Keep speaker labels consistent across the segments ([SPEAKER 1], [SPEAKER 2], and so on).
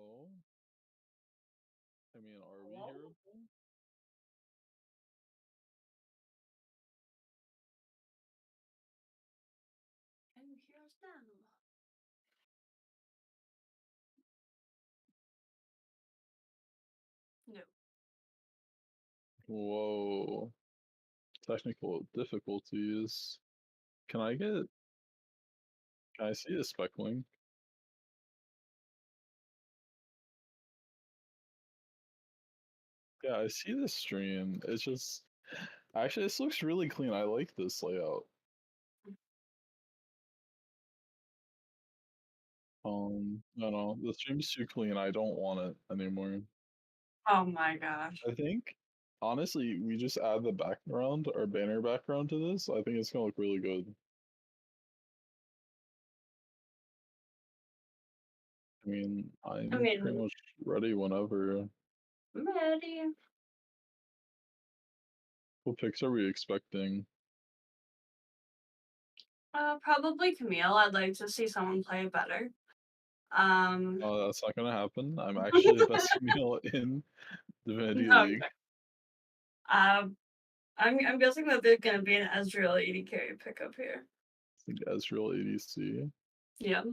[SPEAKER 1] Hello? I mean, are we
[SPEAKER 2] Hello?
[SPEAKER 1] hearable?
[SPEAKER 2] And here's them. No.
[SPEAKER 1] Whoa. Technical difficulties. Can I get, can I see a speckling? Yeah, I see the stream. It's just, actually, this looks really clean. I like this layout. No, the stream's too clean. I don't want it anymore.
[SPEAKER 2] Oh my gosh.
[SPEAKER 1] I think, honestly, we just add the background, our banner background to this. I think it's gonna look really good. I mean,
[SPEAKER 2] I
[SPEAKER 1] I'm pretty
[SPEAKER 2] mean,
[SPEAKER 1] much ready whenever.
[SPEAKER 2] I'm ready.
[SPEAKER 1] What picks are we expecting?
[SPEAKER 2] Probably Camille. I'd like to see someone play better. Um,
[SPEAKER 1] Oh, that's not gonna happen. I'm actually the best meal in Divinity
[SPEAKER 2] no,
[SPEAKER 1] League.
[SPEAKER 2] um, I'm guessing that there's gonna be an Ezreal 80 carry pickup here.
[SPEAKER 1] I think Ezreal ADC.
[SPEAKER 2] Yeah.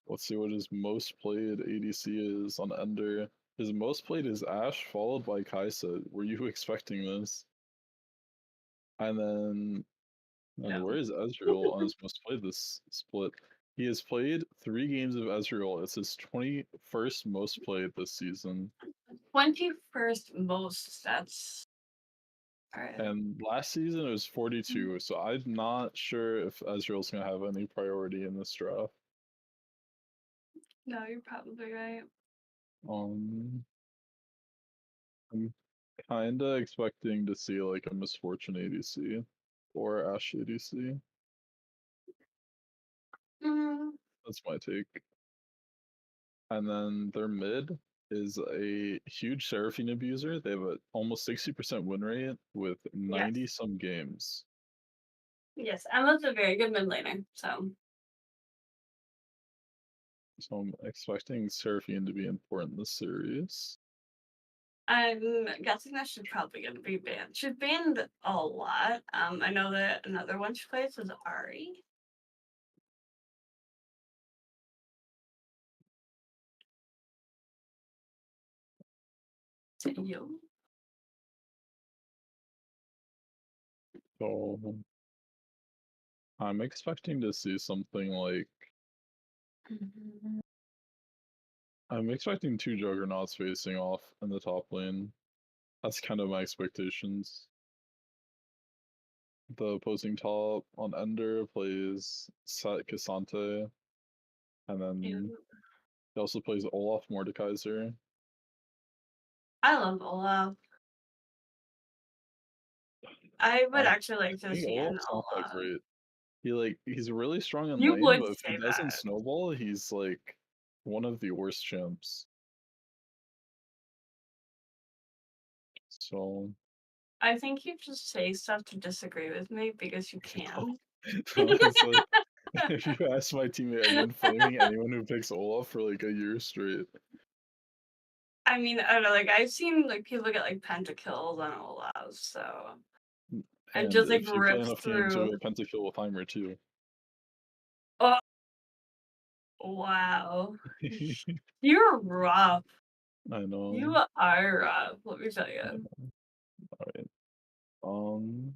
[SPEAKER 1] Let's see what his most played ADC is on Ender. His most played is Ashe, followed by Kaisa. Were you expecting this? And
[SPEAKER 2] No.
[SPEAKER 1] where is Ezreal on his most played this split? He has played 3 games of Ezreal. It's his 21st most played this season.
[SPEAKER 2] 21st most. That's alright.
[SPEAKER 1] And last season it was 42, so I'm not sure if Ezreal's gonna have any priority in this draft.
[SPEAKER 2] No, you're probably right.
[SPEAKER 1] Um, I'm kinda expecting to see like a Misfortune ADC or Ashe ADC.
[SPEAKER 2] Mm,
[SPEAKER 1] That's my take. And then their mid is a huge Seraphine abuser. They have a almost 60% win rate with
[SPEAKER 2] yes.
[SPEAKER 1] 90 some games.
[SPEAKER 2] Yes. Emma's a very good mid laner, so
[SPEAKER 1] So I'm expecting Seraphine to be important this series.
[SPEAKER 2] I'm guessing that she's probably gonna be banned. She's banned a lot. I know that another one she plays is Ari. Yo.
[SPEAKER 1] So I'm expecting to see something like I'm expecting 2 Juggernauts facing off in the top lane. That's kind of my expectations. The opposing top on Ender plays Set Cassante, and then
[SPEAKER 2] Ew.
[SPEAKER 1] he also plays Olaf Mordekaiser.
[SPEAKER 2] I love Olaf. I would
[SPEAKER 1] I
[SPEAKER 2] actually like to
[SPEAKER 1] think
[SPEAKER 2] see an
[SPEAKER 1] Olaf's not that
[SPEAKER 2] Olaf.
[SPEAKER 1] great. He's really strong in
[SPEAKER 2] You
[SPEAKER 1] lane,
[SPEAKER 2] would
[SPEAKER 1] but if he
[SPEAKER 2] say
[SPEAKER 1] doesn't
[SPEAKER 2] that.
[SPEAKER 1] snowball, he's like one of the worst champs. So
[SPEAKER 2] I think you just say stuff to disagree with me because you can.
[SPEAKER 1] it's like if you ask my teammate, I've been flaming anyone who picks Olaf for like a year straight.
[SPEAKER 2] I mean, I don't know, like I've seen like people get like pentakills on Olaf, so and
[SPEAKER 1] And
[SPEAKER 2] just like
[SPEAKER 1] if you play
[SPEAKER 2] rips
[SPEAKER 1] enough games, you'll
[SPEAKER 2] through.
[SPEAKER 1] get pentakill with Heimer too.
[SPEAKER 2] Oh wow. You're rough.
[SPEAKER 1] I know.
[SPEAKER 2] You are rough, let me tell you.
[SPEAKER 1] Alright. Um,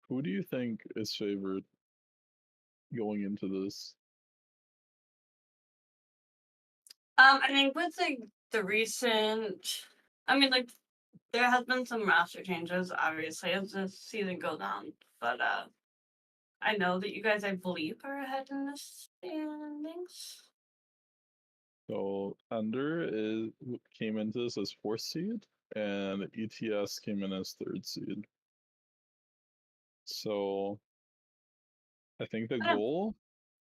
[SPEAKER 1] who do you think is favored going into this?
[SPEAKER 2] I think with like the recent, I mean, like there has been some roster changes, obviously, as the season goes on. But I know that you guys, I believe, are ahead in the standings.
[SPEAKER 1] So Ender is came into this as 4th seed, and ETS came in as 3rd seed. So I think the
[SPEAKER 2] Yeah,
[SPEAKER 1] goal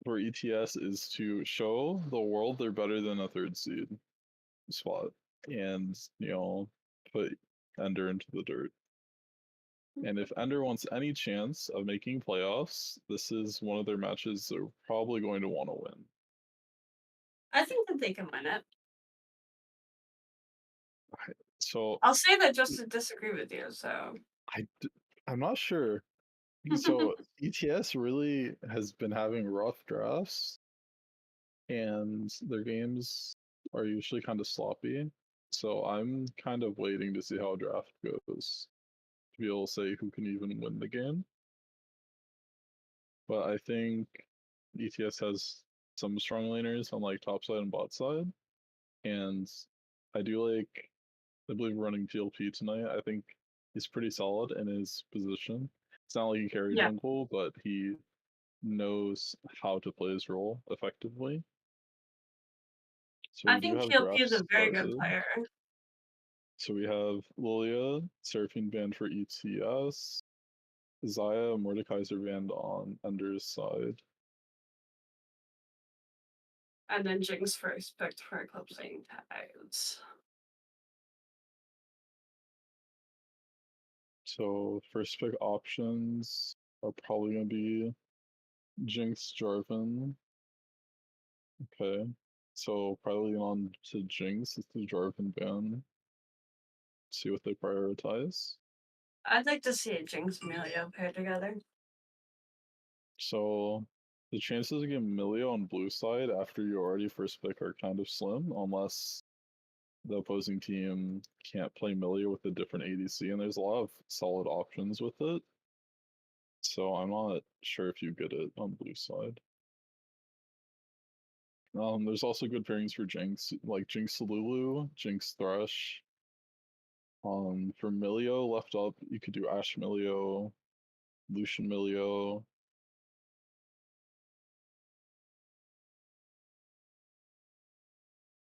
[SPEAKER 1] for ETS is to show the world they're better than a 3rd seed spot, and put Ender into the dirt. And if Ender wants any chance of making playoffs, this is one of their matches they're probably going to want to win.
[SPEAKER 2] I think that they can win it.
[SPEAKER 1] So
[SPEAKER 2] I'll say that just to disagree with you. So
[SPEAKER 1] I d- I'm not sure. So ETS really has been having rough drafts, and their games are usually kind of sloppy. So I'm kind of waiting to see how a draft goes to be able to say who can even win the game. But I think ETS has some strong laners on like top side and bot side, and I do like. I believe running TLP tonight. I think he's pretty solid in his position. It's not like he carry
[SPEAKER 2] yeah,
[SPEAKER 1] jungle, but he knows how to play his role effectively. So
[SPEAKER 2] I
[SPEAKER 1] we do
[SPEAKER 2] think
[SPEAKER 1] have
[SPEAKER 2] TLP is
[SPEAKER 1] drafts
[SPEAKER 2] a very good
[SPEAKER 1] started.
[SPEAKER 2] player.
[SPEAKER 1] So we have Lilia, Seraphine banned for ETS, Zaya, Mordekaiser banned on Ender's side.
[SPEAKER 2] And then Jinx first picked for eclipsing tides.
[SPEAKER 1] So first pick options are probably gonna be Jinx, Jarvan. Okay. So probably on to Jinx is the Jarvan ban. See what they prioritize.
[SPEAKER 2] I'd like to see a Jinx Amelia pair together.
[SPEAKER 1] So the chances of getting Milio on blue side after you already first pick are kind of slim, unless the opposing team can't play Milio with a different ADC, and there's a lot of solid options with it. So I'm not sure if you get it on blue side. There's also good pairings for Jinx, like Jinx Lulu, Jinx Thresh. For Milio left up, you could do Ash Milio, Lucian Milio.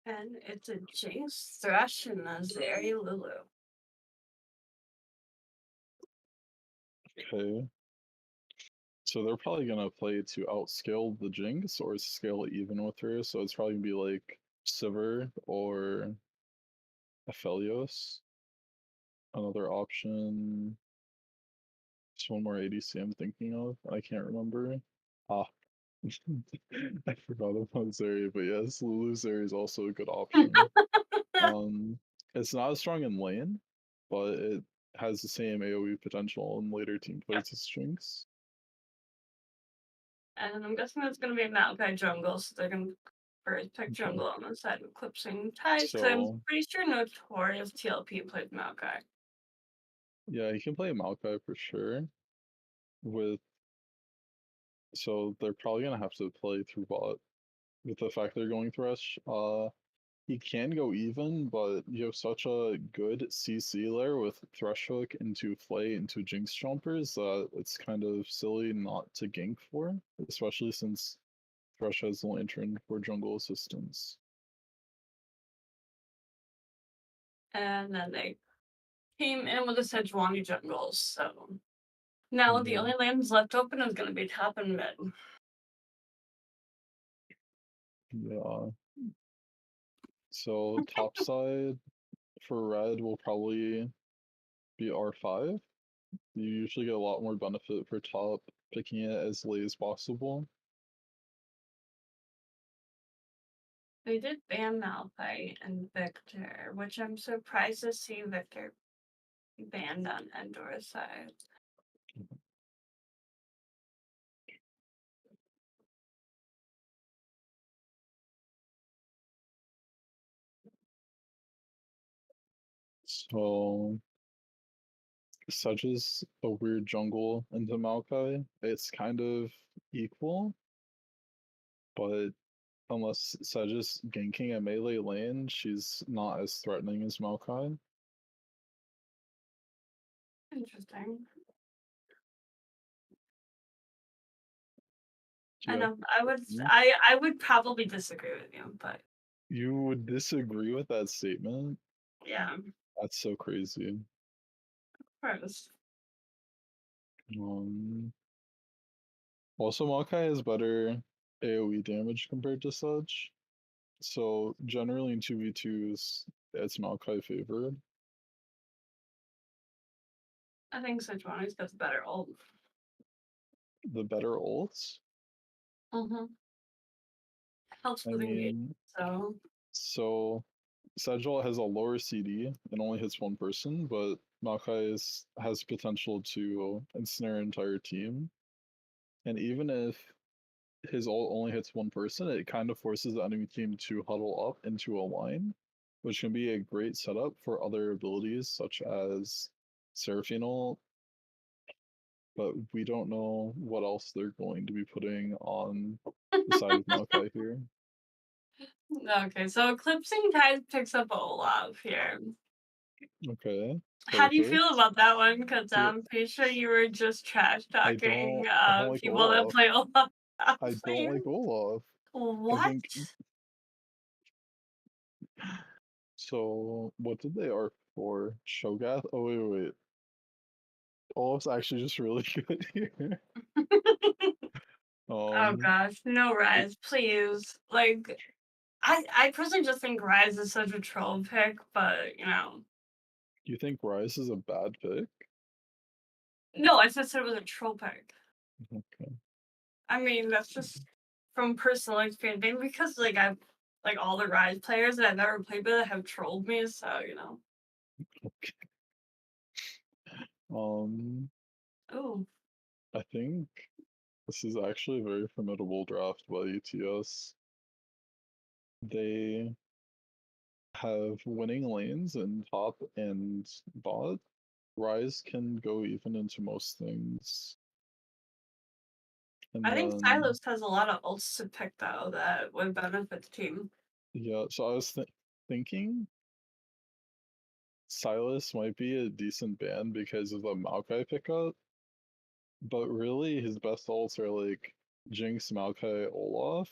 [SPEAKER 2] And it's a Jinx, Thresh, and a Zeri Lulu.
[SPEAKER 1] Okay. So they're probably gonna play to outscale the Jinx or scale it even with her. So it's probably gonna be like Sivir or Aphelios. Another option. Just one more ADC I'm thinking of. I can't remember. Ah, I forgot about Zeri, but yes, Lulu Zeri is also a good option. Um, it's not as strong in lane, but it has the same AoE potential in later team
[SPEAKER 2] Yep.
[SPEAKER 1] fights as Jinx.
[SPEAKER 2] And I'm guessing it's going to be Maokai jungle, so they're going to first pick
[SPEAKER 1] Okay.
[SPEAKER 2] jungle on the side of Eclipsing Tides, because I'm
[SPEAKER 1] So
[SPEAKER 2] pretty sure Notorious TLP played Maokai.
[SPEAKER 1] yeah, you can play Maokai for sure. With so they're probably gonna have to play through bot with the fact they're going Thresh. He can go even, but you have such a good CC layer with Thresh Hook into Flay into Jinx Chompers that it's kind of silly not to gank for, especially since Thresh has the lantern for jungle assistance.
[SPEAKER 2] And then they came in with the Sejuani jungles, so now the
[SPEAKER 1] Yeah.
[SPEAKER 2] only lanes left open is going to be top and mid.
[SPEAKER 1] Yeah. So top side for red will probably be R5. You usually get a lot more benefit for top picking it as late as possible.
[SPEAKER 2] They did ban Malphite and Victor, which I'm surprised to see Victor banned on Endor's side.
[SPEAKER 1] So such as a weird jungle into Maokai. It's kind of equal, but unless Sedge is ganking a melee lane, she's not as threatening as Maokai.
[SPEAKER 2] Interesting.
[SPEAKER 1] Do you
[SPEAKER 2] I
[SPEAKER 1] have
[SPEAKER 2] know I would
[SPEAKER 1] opinion?
[SPEAKER 2] I would probably disagree with you, but
[SPEAKER 1] You would disagree with that statement?
[SPEAKER 2] yeah, of
[SPEAKER 1] That's so crazy.
[SPEAKER 2] course.
[SPEAKER 1] Um, Also, Maokai has better AoE damage compared to Sedge. So generally in 2v2s, it's Maokai favored.
[SPEAKER 2] I think Sejuani's got the better ult.
[SPEAKER 1] The better ults.
[SPEAKER 2] Mm-hmm. helps
[SPEAKER 1] I
[SPEAKER 2] with engagement.
[SPEAKER 1] mean,
[SPEAKER 2] So
[SPEAKER 1] so Sedgel has a lower CD and only hits one person, but Maokai has potential to ensnare an entire team. And even if his ult only hits one person, it kind of forces the enemy team to huddle up into a line, which can be a great setup for other abilities such as Seraphine ult, but we don't know what else they're going to be putting on the side of Maokai here.
[SPEAKER 2] okay, so Eclipsing Tide picks up Olaf here.
[SPEAKER 1] Okay.
[SPEAKER 2] How do you feel
[SPEAKER 1] Perfect.
[SPEAKER 2] about that one? Because
[SPEAKER 1] Yeah,
[SPEAKER 2] I'm pretty sure you were just trash talking
[SPEAKER 1] I don't like
[SPEAKER 2] people that
[SPEAKER 1] Olaf.
[SPEAKER 2] play Olaf.
[SPEAKER 1] I don't like Olaf. I
[SPEAKER 2] What?
[SPEAKER 1] think so. What did they arc for? Shogath? Oh wait. Olaf's actually just really good here.
[SPEAKER 2] Oh
[SPEAKER 1] Um,
[SPEAKER 2] gosh, no
[SPEAKER 1] it,
[SPEAKER 2] Rise, please. Like, I personally just think Rise is such a troll pick, but you know,
[SPEAKER 1] you think Rise is a bad pick?
[SPEAKER 2] no, I just said it was a troll pick.
[SPEAKER 1] Okay.
[SPEAKER 2] I mean, that's just from personal experience, maybe because like I've like all the Rise players that I've ever played with have trolled me, so you know.
[SPEAKER 1] Um,
[SPEAKER 2] Oh,
[SPEAKER 1] I think this is actually a very formidable draft by ETS. They have winning lanes in top and bot. Rise can go even into most things. And
[SPEAKER 2] I think
[SPEAKER 1] then,
[SPEAKER 2] Silas has a lot of ults to pick though that would benefit the team.
[SPEAKER 1] yeah, so I was thinking Silas might be a decent ban because of the Maokai pickup, but really his best ults are like Jinx, Maokai, Olaf,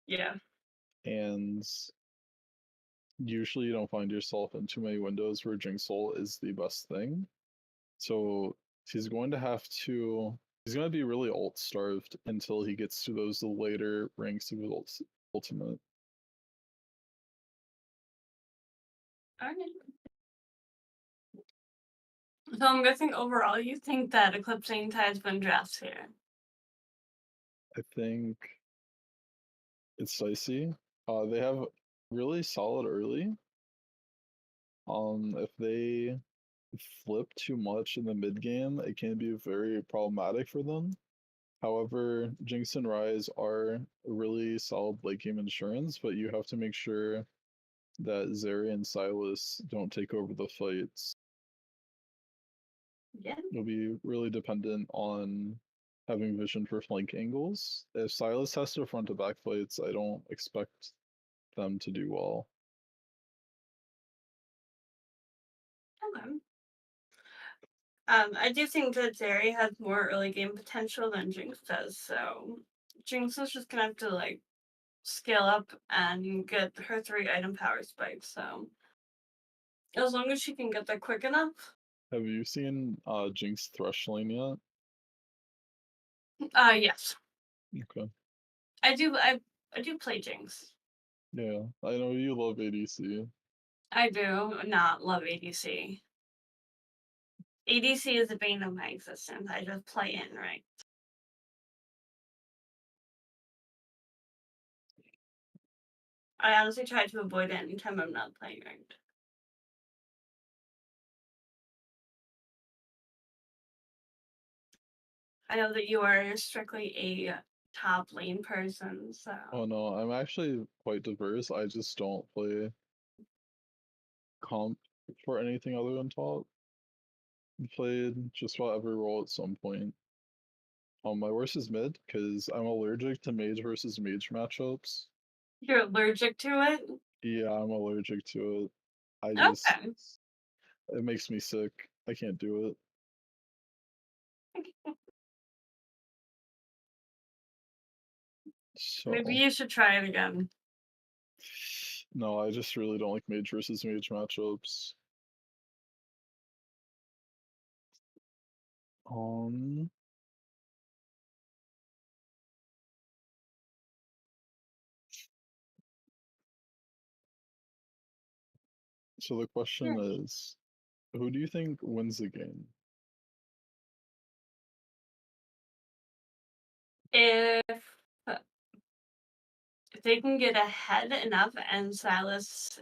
[SPEAKER 2] Yeah.
[SPEAKER 1] and usually you don't find yourself in too many windows where Jinx ult is the best thing. So he's going to have to. He's going to be really ult starved until he gets to those later ranks of his ultimate.
[SPEAKER 2] Alright. So I'm guessing overall you think that Eclipsing Tide's been drafted here.
[SPEAKER 1] I think it's dicey. They have really solid early. If they flip too much in the mid game, it can be very problematic for them. However, Jinx and Rise are a really solid late game insurance, but you have to make sure that Zeri and Silas don't take over the fights.
[SPEAKER 2] Yeah.
[SPEAKER 1] You'll be really dependent on having vision for flank angles. If Silas has to front to back fights, I don't expect them to do well.
[SPEAKER 2] Okay. I do think that Zeri has more early game potential than Jinx does, so Jinx is just gonna have to like scale up and get her 3 item power spikes, so as long as she can get there quick enough.
[SPEAKER 1] Have you seen Jinx Thresh Lane yet?
[SPEAKER 2] Yes.
[SPEAKER 1] Okay.
[SPEAKER 2] I do play Jinx.
[SPEAKER 1] Yeah, I know you love ADC.
[SPEAKER 2] I do not love ADC. ADC is the bane of my existence. I just play in, right? I honestly try to avoid it anytime I'm not playing ranked. I know that you are strictly a top lane person, so
[SPEAKER 1] Oh no, I'm actually quite diverse. I just don't play comp for anything other than top. I played just about every role at some point. My worst is mid because I'm allergic to mage versus mage matchups.
[SPEAKER 2] you're allergic to it.
[SPEAKER 1] Yeah, I'm allergic to it. I just
[SPEAKER 2] Okay.
[SPEAKER 1] it makes me sick. I can't do it.
[SPEAKER 2] Maybe
[SPEAKER 1] So
[SPEAKER 2] you should try it again.
[SPEAKER 1] no, I just really don't like mage versus mage matchups. Um, so the question
[SPEAKER 2] Sure.
[SPEAKER 1] is, who do you think wins the game?
[SPEAKER 2] If if they can get ahead enough and Silas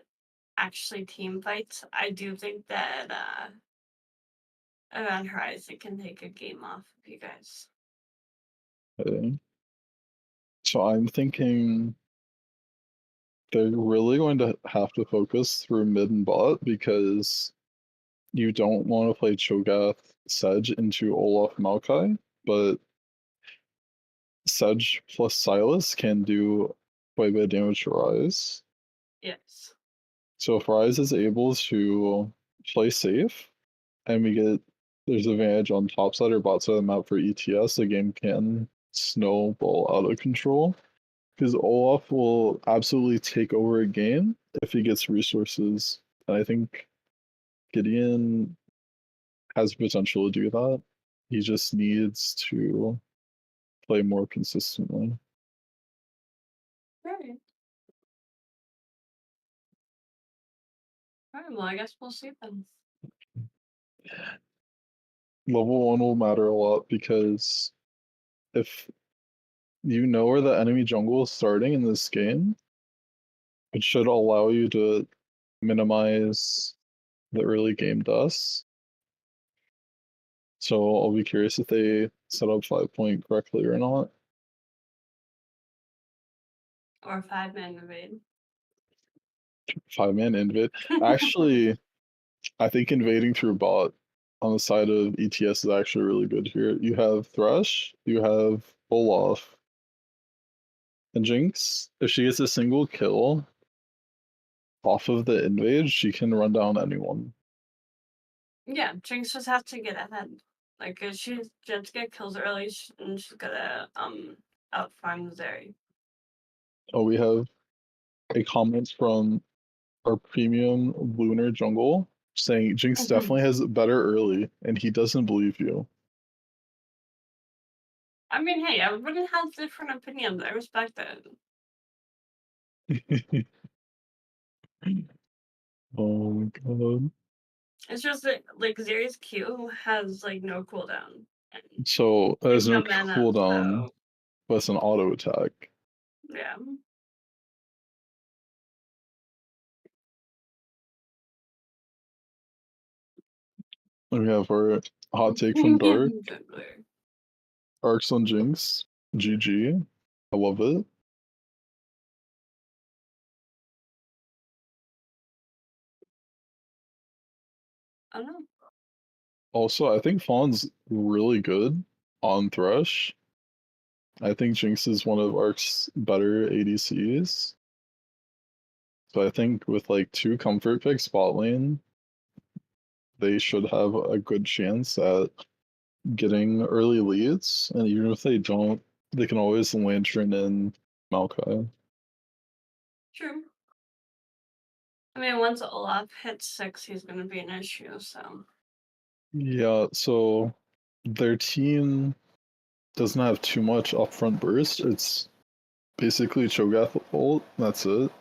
[SPEAKER 2] actually team fights, I do think that Event Horizon can take a game off of you guys.
[SPEAKER 1] Okay. So I'm thinking they're really going to have to focus through mid and bot because you don't want to play Cho'Gath Sedge into Olaf Maokai, but Sedge plus Silas can do quite a bit of damage to Ryze.
[SPEAKER 2] Yes.
[SPEAKER 1] So if Ryze is able to play safe and there's advantage on top side or bot side of the map for ETS, the game can snowball out of control. Because Olaf will absolutely take over a game if he gets resources. And I think Gideon has potential to do that. He just needs to play more consistently.
[SPEAKER 2] Right. Alright, well, I guess we'll see then.
[SPEAKER 1] Level 1 will matter a lot because if you know where the enemy jungle is starting in this game, it should allow you to minimize the early game dust. So I'll be curious if they set up 5 point correctly or not.
[SPEAKER 2] Or 5-man invade.
[SPEAKER 1] 5-man invade. Actually, I think invading through bot on the side of ETS is actually really good here. You have Thresh, you have Olaf, and Jinx. If she gets a single kill off of the invade, she can run down anyone.
[SPEAKER 2] Yeah, Jinx just has to get ahead. Like, if she just get kills early, and she's gonna outfarm Zeri.
[SPEAKER 1] Oh, we have a comment from our premium lunar jungle saying Jinx definitely has better early, and he doesn't believe you.
[SPEAKER 2] I mean, hey, everybody has different opinions. I respect it.
[SPEAKER 1] Oh my god.
[SPEAKER 2] It's just that, like, Zeri's Q has, like, no cooldown. And
[SPEAKER 1] So there's no
[SPEAKER 2] mana,
[SPEAKER 1] cooldown,
[SPEAKER 2] so
[SPEAKER 1] but it's an auto attack.
[SPEAKER 2] yeah.
[SPEAKER 1] We have our hot take from Dark.
[SPEAKER 2] Exactly.
[SPEAKER 1] Arcs on Jinx. GG. I love it.
[SPEAKER 2] I don't know.
[SPEAKER 1] Also, I think Fawn's really good on Thresh. I think Jinx is one of Arc's better ADCs. So I think with like 2 comfort picks spot lane, they should have a good chance at getting early leads. And even if they don't, they can always lantern in Maokai.
[SPEAKER 2] True. I mean, once Olaf hits 6, he's gonna be an issue, so.
[SPEAKER 1] Yeah, so their team doesn't have too much upfront burst. It's basically Cho'Gath ult, that's it.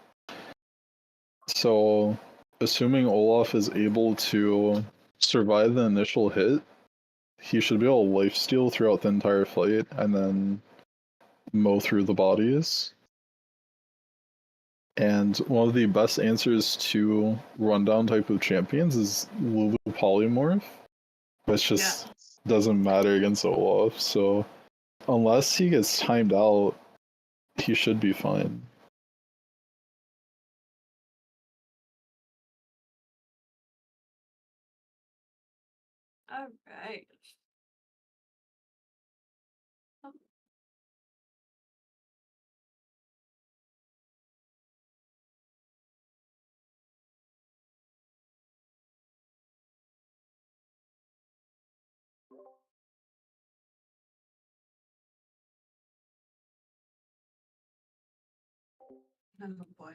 [SPEAKER 1] So, assuming Olaf is able to survive the initial hit, he should be able to lifesteal throughout the entire fight and then mow through the bodies. And one of the best answers to rundown type of champions is Lulu Polymorph, which just doesn't matter against Olaf. So, unless he gets timed out, he should be fine.
[SPEAKER 2] Alright. Oh boy.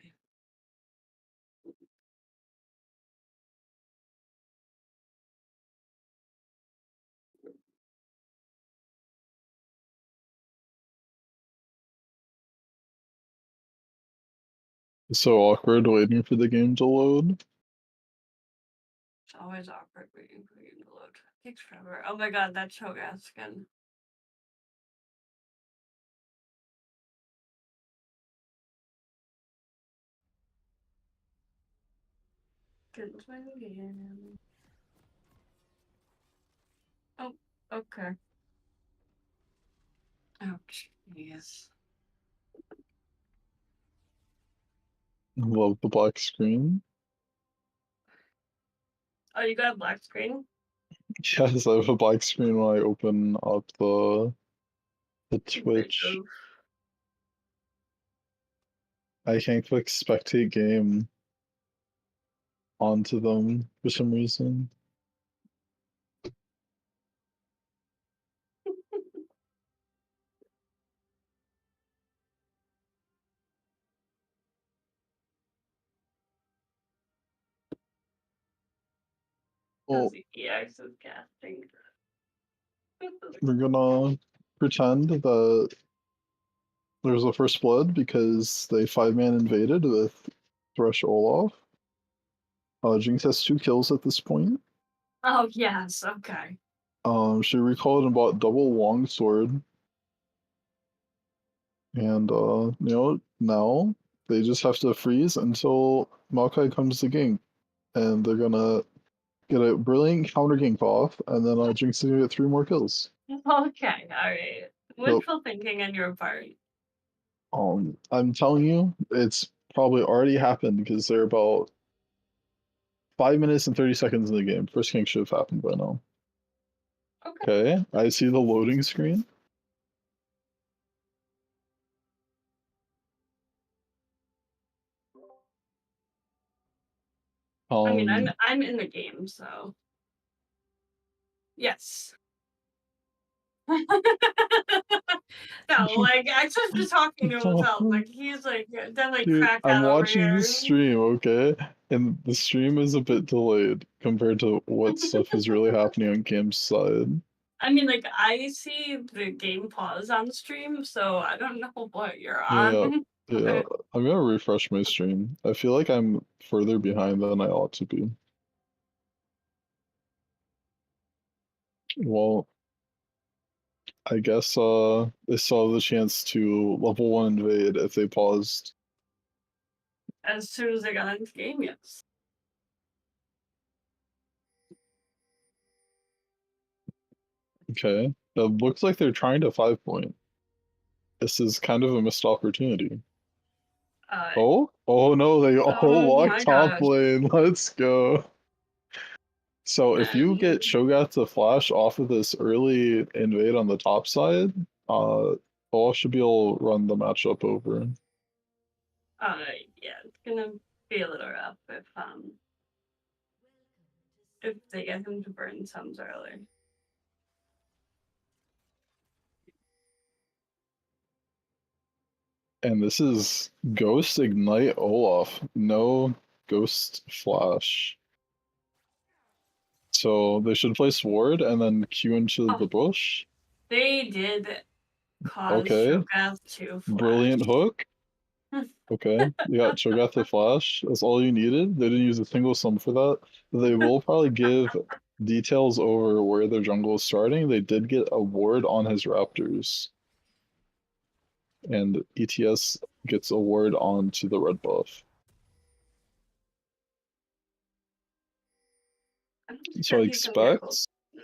[SPEAKER 1] So awkward waiting for the game to load.
[SPEAKER 2] It's always awkward waiting for you to load. Takes forever. Oh my god, that Cho'Gath skin. get into my game. Oh, okay. Oh, jeez.
[SPEAKER 1] Love the black screen.
[SPEAKER 2] Oh, you got a black screen?
[SPEAKER 1] Yes, I have a black screen when I open up the Twitch.
[SPEAKER 2] Oof.
[SPEAKER 1] I can't click spectate game onto them for some reason.
[SPEAKER 2] Because
[SPEAKER 1] Well,
[SPEAKER 2] EX is casting.
[SPEAKER 1] we're gonna pretend that there's a first blood because they 5-man invaded with Thresh Olaf. Jinx has 2 kills at this point.
[SPEAKER 2] Oh, yes, okay.
[SPEAKER 1] She recalled and bought double longsword. And now they just have to freeze until Maokai comes to gank. And they're gonna get a brilliant counter gank off, and then Jinx is gonna get 3 more kills.
[SPEAKER 2] Okay, alright.
[SPEAKER 1] Yep.
[SPEAKER 2] Wishful thinking on your part.
[SPEAKER 1] I'm telling you, it's probably already happened because they're about 5 minutes and 30 seconds in the game. First gank should have happened by now.
[SPEAKER 2] Okay.
[SPEAKER 1] Okay, I see the loading screen.
[SPEAKER 2] I mean, I'm in the game, so yes. No, like Axel's just talking to himself. Like he's like then like
[SPEAKER 1] Dude, I'm
[SPEAKER 2] crackhead over
[SPEAKER 1] watching
[SPEAKER 2] here.
[SPEAKER 1] the stream, okay? And the stream is a bit delayed compared to what stuff is really happening on Cam's side.
[SPEAKER 2] I mean, like I see the game pause on the stream, so I don't know what you're
[SPEAKER 1] Yeah,
[SPEAKER 2] on.
[SPEAKER 1] yeah. I'm gonna refresh my stream. I feel like I'm further behind than I ought to be. Well, I guess they still have the chance to level 1 invade if they paused.
[SPEAKER 2] As soon as they got into the game, yes.
[SPEAKER 1] Okay. It looks like they're trying to 5-point. This is kind of a missed opportunity. Oh no, they all
[SPEAKER 2] Oh
[SPEAKER 1] walk
[SPEAKER 2] my
[SPEAKER 1] top
[SPEAKER 2] gosh.
[SPEAKER 1] lane. Let's go. So if you get
[SPEAKER 2] And,
[SPEAKER 1] Shogat to flash off of this early invade on the top side, Olaf should be able to run the matchup over.
[SPEAKER 2] yeah, it's gonna be a little rough if they get him to burn some early.
[SPEAKER 1] And this is Ghost Ignite Olaf. No Ghost Flash. So they should place Ward and then Q into the bush.
[SPEAKER 2] They did cause
[SPEAKER 1] Okay.
[SPEAKER 2] Shogath to flash.
[SPEAKER 1] Brilliant hook. Okay, you got Cho'Gath to flash. That's all you needed. They didn't use a single sum for that. They will probably give details over where their jungle is starting. They did get a ward on his Raptors. And ETS gets a ward onto the red buff. So I expect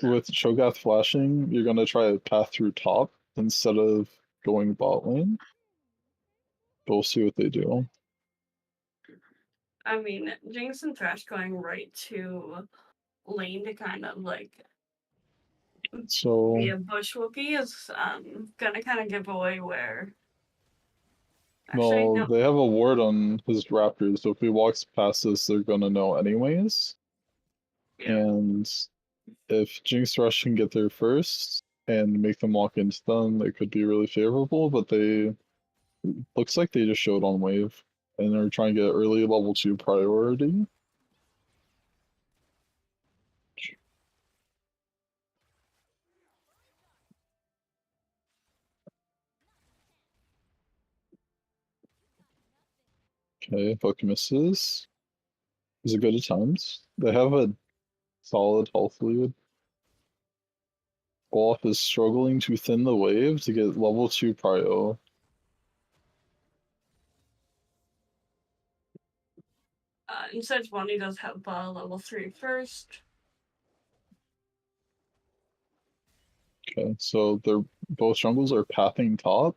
[SPEAKER 1] with Cho'Gath flashing, you're gonna try a path through top instead of going bot lane. But we'll see what they do.
[SPEAKER 2] I mean, Jinx and Thresh going right to lane to kind of like be a bush whoopie is gonna kind of give away where. Actually,
[SPEAKER 1] No,
[SPEAKER 2] no.
[SPEAKER 1] they have a ward on his Raptors, so if he walks past this, they're gonna know anyways.
[SPEAKER 2] Yeah.
[SPEAKER 1] And if Jinx Rush can get there first and make them walk into them, it could be really favorable, but they looks like they just showed on wave and they're trying to get early level 2 priority. Okay, hook misses. Is a good attempt. They have a solid health lead. Olaf is struggling to thin the wave to get level 2 prio.
[SPEAKER 2] Instead, one he does have level 3 first.
[SPEAKER 1] Okay, so they're both jungles are pathing top.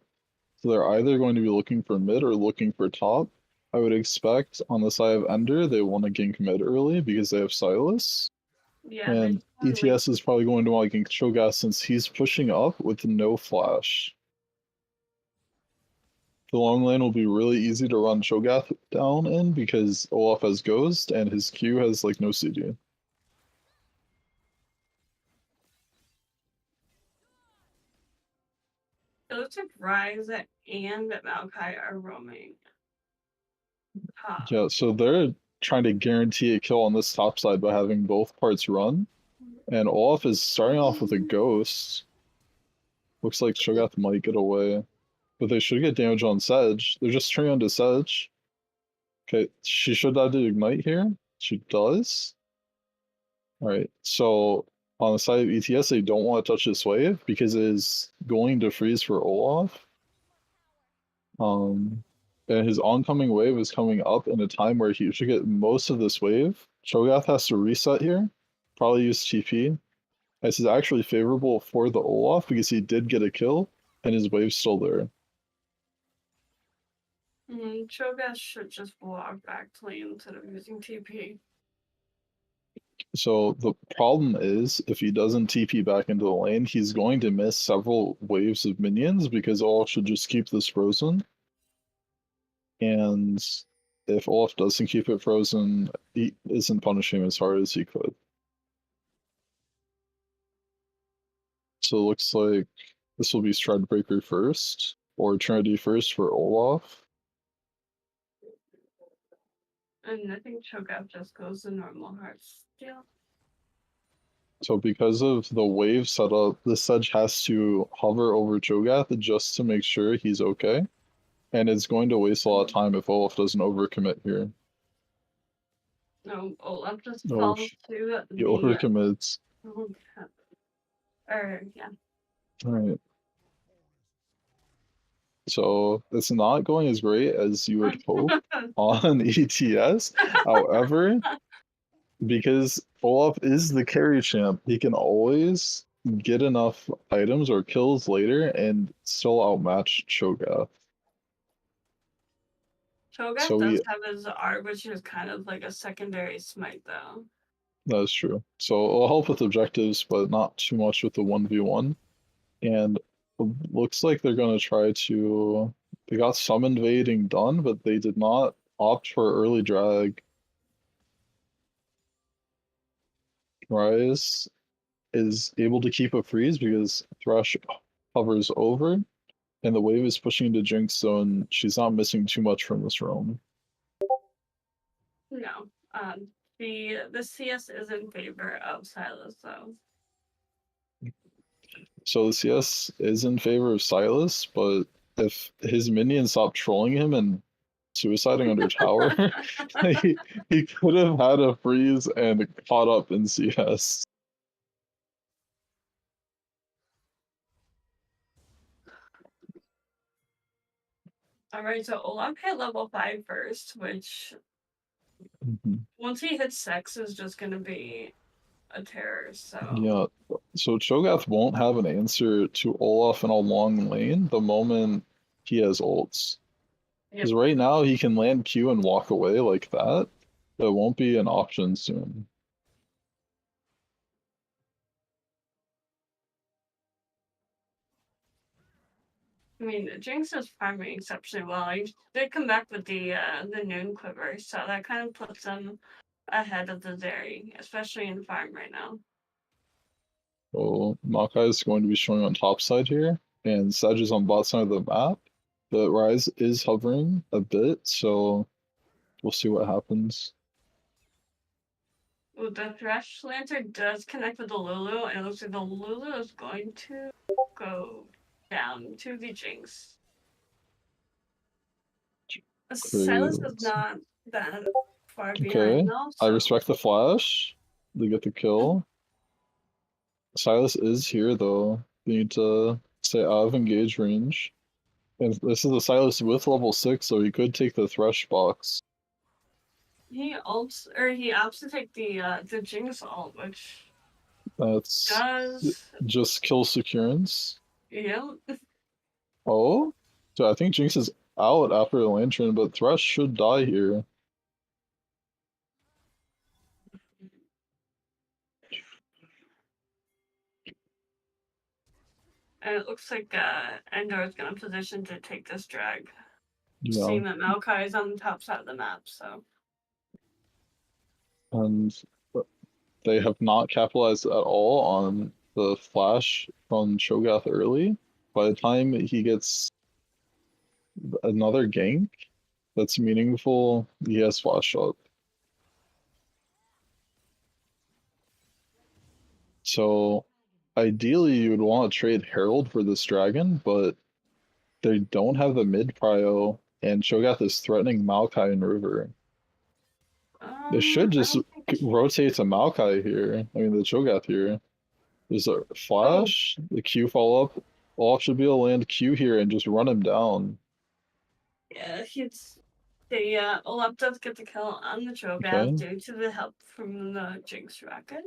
[SPEAKER 1] So they're either going to be looking for mid or looking for top. I would expect on the side of Ender, they want to gank mid early because they have Silas.
[SPEAKER 2] Yeah, they
[SPEAKER 1] And
[SPEAKER 2] totally.
[SPEAKER 1] ETS is probably going to want to gank Cho'Gath since he's pushing up with no flash. The long lane will be really easy to run Cho'Gath down in because Olaf has Ghost and his Q has like no CD.
[SPEAKER 2] It looks like Rise and Maokai are roaming top.
[SPEAKER 1] Yeah, so they're trying to guarantee a kill on this top side by having both parts run. And Olaf is starting off with a Ghost. Looks like Cho'Gath might get away. But they should get damage on Sedge. They're just turning onto Sedge. Okay, she should have to Ignite here. She does. Alright, so on the side of ETS, they don't want to touch this wave because it is going to freeze for Olaf. And his oncoming wave is coming up in a time where he should get most of this wave. Cho'Gath has to reset here, probably use TP. This is actually favorable for the Olaf because he did get a kill and his wave's still there.
[SPEAKER 2] Cho'Gath should just walk back to lane instead of using TP.
[SPEAKER 1] So the problem is if he doesn't TP back into the lane, he's going to miss several waves of minions because Olaf should just keep this frozen. And if Olaf doesn't keep it frozen, he isn't punishing him as hard as he could. So it looks like this will be Stridebreaker first, or Trinity first for Olaf.
[SPEAKER 2] And I think Cho'Gath just goes to normal Heartsteel.
[SPEAKER 1] So because of the wave setup, the Sedge has to hover over Cho'Gath just to make sure he's okay. And it's going to waste a lot of time if Olaf doesn't overcommit here.
[SPEAKER 2] No, Olaf just
[SPEAKER 1] Oh,
[SPEAKER 2] falls to
[SPEAKER 1] he
[SPEAKER 2] the
[SPEAKER 1] overcommits.
[SPEAKER 2] or yeah.
[SPEAKER 1] Alright. So it's not going as great as you would hope on ETS. However, because Olaf is the carry champ, he can always get enough items or kills later and still outmatch Cho'Gath.
[SPEAKER 2] Cho'Gath
[SPEAKER 1] So
[SPEAKER 2] does
[SPEAKER 1] we
[SPEAKER 2] have his art, which is kind of like a secondary smite, though.
[SPEAKER 1] that's true. So it'll help with objectives, but not too much with the 1v1. And looks like they're gonna try to they got some invading done, but they did not opt for early drag. Rise is able to keep a freeze because Thresh hovers over and the wave is pushing into Jinx zone. She's not missing too much from this roam.
[SPEAKER 2] No, the CS is in favor of Silas, though.
[SPEAKER 1] So the CS is in favor of Silas, but if his minions stop trolling him and suiciding under tower, he could have had a freeze and caught up in CS.
[SPEAKER 2] All right, so Olaf hit level 5 first, which once he hits 6 is just gonna be a terror. So
[SPEAKER 1] Yeah, so Cho'Gath won't have an answer to Olaf in a long lane the moment he has ults. Because right now he can land Q and walk away like that. That won't be an option soon.
[SPEAKER 2] I mean, Jinx is farming exceptionally well. He did come back with the noon quiver, so that kind of puts him ahead of the Zeri, especially in farm right now.
[SPEAKER 1] So Maokai is going to be showing on top side here, and Sedge is on bot side of the map. The Rise is hovering a bit, so we'll see what happens.
[SPEAKER 2] Ooh, the Thresh Lantern does connect with the Lulu, and it looks like the Lulu is going to go down to the Jinx. Silas is not that far behind,
[SPEAKER 1] Okay,
[SPEAKER 2] though.
[SPEAKER 1] I
[SPEAKER 2] So.
[SPEAKER 1] respect the flash. They get the kill. Silas is here though. They need to stay out of engage range. And this is the Silas with level 6, so he could take the Thresh box.
[SPEAKER 2] He ults or he opts to take the Jinx ult, which
[SPEAKER 1] That's
[SPEAKER 2] does
[SPEAKER 1] just kill Securance.
[SPEAKER 2] yeah.
[SPEAKER 1] Oh? So I think Jinx is out after the Lantern, but Thresh should die here.
[SPEAKER 2] And it looks like Endor is gonna position to take this drag.
[SPEAKER 1] Yeah.
[SPEAKER 2] Seeing that Maokai is on the top side of the map, so
[SPEAKER 1] And they have not capitalized at all on the flash from Cho'Gath early. By the time he gets another gank that's meaningful, he has flash up. So ideally you would want to trade Herald for this dragon, but they don't have the mid prio, and Cho'Gath is threatening Maokai and River. They should
[SPEAKER 2] I
[SPEAKER 1] just
[SPEAKER 2] don't think.
[SPEAKER 1] rotate to Maokai here. I mean, the Cho'Gath here. There's a
[SPEAKER 2] Oh,
[SPEAKER 1] flash, the Q follow up. Olaf should be able to land Q here and just run him down.
[SPEAKER 2] yeah, he's the Olaf does get the kill on the Cho'Gath
[SPEAKER 1] Okay.
[SPEAKER 2] due to the help from the Jinx rocket.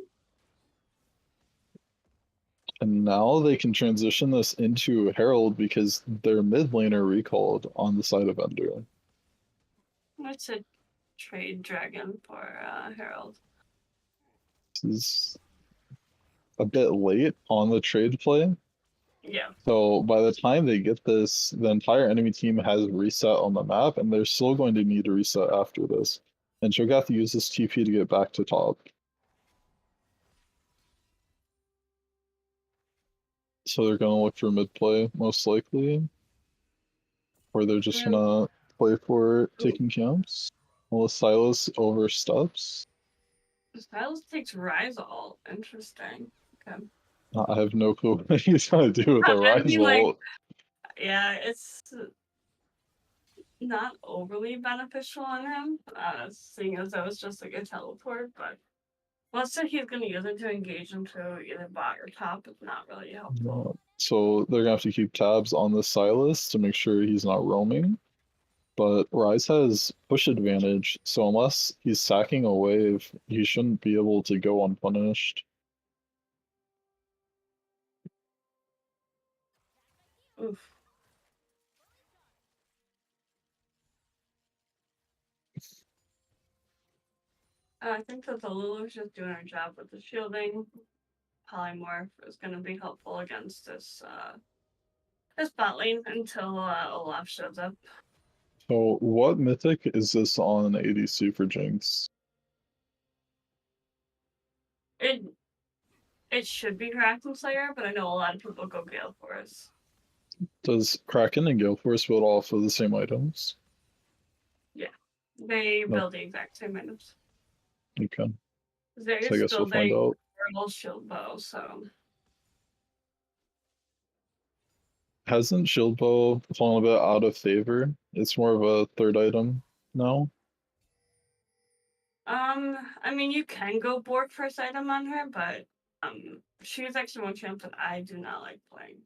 [SPEAKER 1] And now they can transition this into Herald because their mid laner recalled on the side of Ender.
[SPEAKER 2] Let's a trade dragon for Herald.
[SPEAKER 1] This is a bit late on the trade play.
[SPEAKER 2] Yeah.
[SPEAKER 1] So by the time they get this, the entire enemy team has reset on the map, and they're still going to need to reset after this. And Cho'Gath uses TP to get back to top. So they're gonna look for mid play, most likely. Or they're just
[SPEAKER 2] Mm,
[SPEAKER 1] gonna play for
[SPEAKER 2] ooh.
[SPEAKER 1] taking camps. Well, Silas oversteps.
[SPEAKER 2] Silas takes Rise ult. Interesting. Okay.
[SPEAKER 1] I have no clue what he's gonna do with a
[SPEAKER 2] I
[SPEAKER 1] rise
[SPEAKER 2] mean, like,
[SPEAKER 1] vault.
[SPEAKER 2] yeah, it's not overly beneficial on him, seeing as that was just like a teleport, but unless he's gonna use it to engage into either bot or top, it's not really helpful.
[SPEAKER 1] So they're gonna have to keep tabs on the Silas to make sure he's not roaming. But Rise has push advantage, so unless he's sacking a wave, he shouldn't be able to go unpunished.
[SPEAKER 2] Oof. I think that the Lulu's just doing her job with the shielding. Polymorph is gonna be helpful against this bot lane until Olaf shows up.
[SPEAKER 1] So what mythic is this on ADC for Jinx?
[SPEAKER 2] It it should be Kraken Slayer, but I know a lot of people go Gale Force.
[SPEAKER 1] Does Kraken and Gale Force build off of the same items?
[SPEAKER 2] Yeah, they
[SPEAKER 1] No,
[SPEAKER 2] build the exact same items.
[SPEAKER 1] okay.
[SPEAKER 2] There
[SPEAKER 1] So I
[SPEAKER 2] is
[SPEAKER 1] guess we'll find
[SPEAKER 2] building
[SPEAKER 1] out.
[SPEAKER 2] Portal Shield Bow, so
[SPEAKER 1] Hasn't Shield Bow fallen a bit out of favor? It's more of a third item now.
[SPEAKER 2] I mean you can go Bork first item on her, but she's actually one champ that I do not like playing.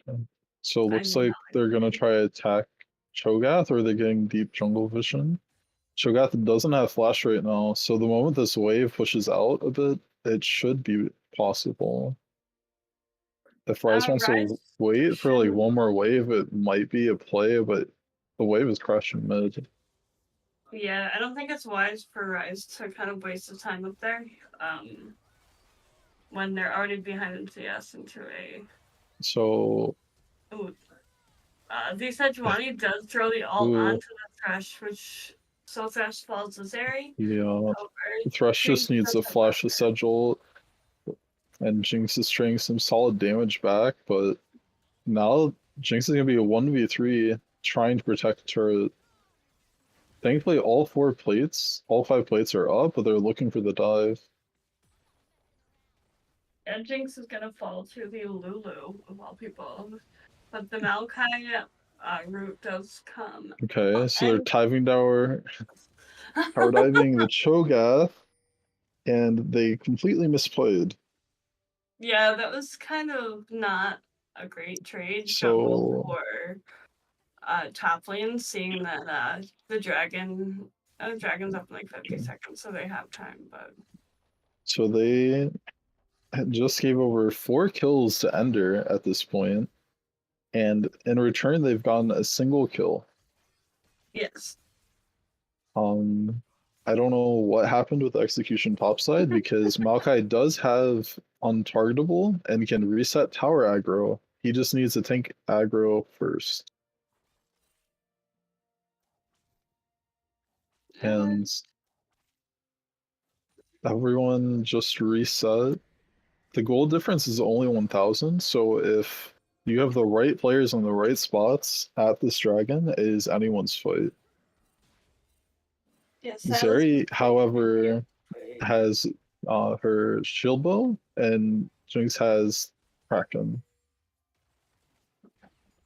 [SPEAKER 1] Okay. So it
[SPEAKER 2] I
[SPEAKER 1] looks
[SPEAKER 2] do not
[SPEAKER 1] like
[SPEAKER 2] like
[SPEAKER 1] they're gonna
[SPEAKER 2] playing.
[SPEAKER 1] try to attack Cho'Gath, or they're getting deep jungle vision. Cho'Gath doesn't have flash right now, so the moment this wave pushes out a bit, it should be possible. If Rise wants to
[SPEAKER 2] Rise
[SPEAKER 1] wait for like
[SPEAKER 2] shouldn't.
[SPEAKER 1] one more wave, it might be a play, but the wave is crashing mid.
[SPEAKER 2] Yeah, I don't think it's wise for Rise to kind of waste the time up there. When they're already behind MCS into a.
[SPEAKER 1] So,
[SPEAKER 2] Ooh, the Sejuani does throw the ult
[SPEAKER 1] ooh,
[SPEAKER 2] onto the Thresh, which so Thresh falls to Zeri.
[SPEAKER 1] yeah.
[SPEAKER 2] However,
[SPEAKER 1] Thresh just
[SPEAKER 2] Jinx
[SPEAKER 1] needs
[SPEAKER 2] does
[SPEAKER 1] to
[SPEAKER 2] have left.
[SPEAKER 1] flash the Sigil, and Jinx is trading some solid damage back, but now Jinx is gonna be a 1v3 trying to protect the turret. Thankfully, all 5 plates are up, but they're looking for the dive.
[SPEAKER 2] And Jinx is gonna fall to the Lulu of all people. But the Maokai route does come.
[SPEAKER 1] Okay, so they're
[SPEAKER 2] And
[SPEAKER 1] tower diving the Cho'Gath, and they completely misplayed.
[SPEAKER 2] yeah, that was kind of not a great trade. Got rolled
[SPEAKER 1] So
[SPEAKER 2] for top lane, seeing that the dragon Dragon's up in like 50 seconds, so they have time, but
[SPEAKER 1] So they just gave over 4 kills to Ender at this point, and in return they've gotten a single kill.
[SPEAKER 2] yes.
[SPEAKER 1] I don't know what happened with execution topside because Maokai does have untargetable and can reset tower aggro. He just needs to tank aggro first. And everyone just reset. The goal difference is only 1,000, so if you have the right players on the right spots at this dragon, it is anyone's fight.
[SPEAKER 2] Yes,
[SPEAKER 1] Zeri, however, has her shield bow, and Jinx has Kraken.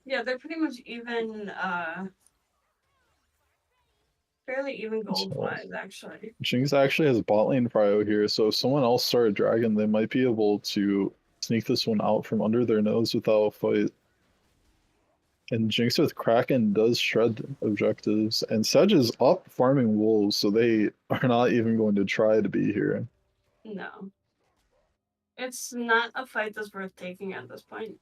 [SPEAKER 2] yeah, they're pretty much even, fairly even gold
[SPEAKER 1] So
[SPEAKER 2] wise, actually.
[SPEAKER 1] Jinx actually has bot lane prio here, so if someone else started dragon, they might be able to sneak this one out from under their nose without a fight. And Jinx with Kraken does shred objectives, and Sedge is up farming wolves, so they are not even going to try to be here.
[SPEAKER 2] No. It's not a fight that's worth taking at this point.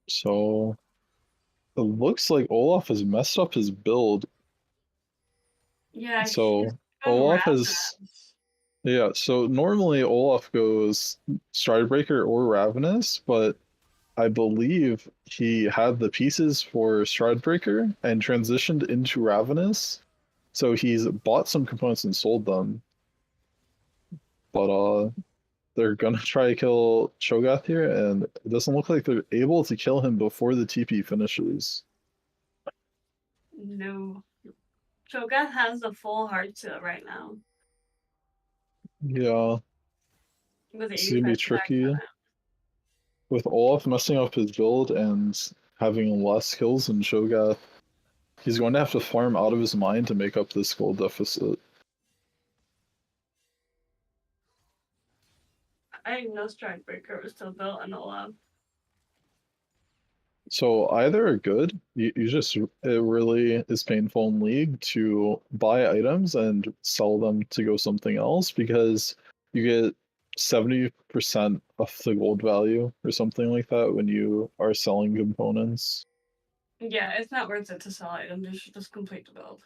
[SPEAKER 1] So it looks like Olaf has messed up his build.
[SPEAKER 2] Yeah,
[SPEAKER 1] So Olaf has, yeah, so normally Olaf goes Stridebreaker or Ravenous, but I believe he had the pieces for Stridebreaker and transitioned into Ravenous. So he's bought some components and sold them. But they're gonna try to kill Cho'Gath here, and it doesn't look like they're able to kill him before the TP finishes.
[SPEAKER 2] No. Cho'Gath has a full heart seal right now.
[SPEAKER 1] Yeah,
[SPEAKER 2] With
[SPEAKER 1] this is gonna be
[SPEAKER 2] 85 stacks on
[SPEAKER 1] tricky.
[SPEAKER 2] it.
[SPEAKER 1] With Olaf messing up his build and having less kills than Cho'Gath, he's going to have to farm out of his mind to make up this gold deficit.
[SPEAKER 2] I didn't know Stridebreaker was still built in Olaf.
[SPEAKER 1] So either are good. You just it really is painful in League to buy items and sell them to go something else because you get 70% of the gold value or something like that when you are selling components.
[SPEAKER 2] Yeah, it's not worth it to sell items. You should just complete the build.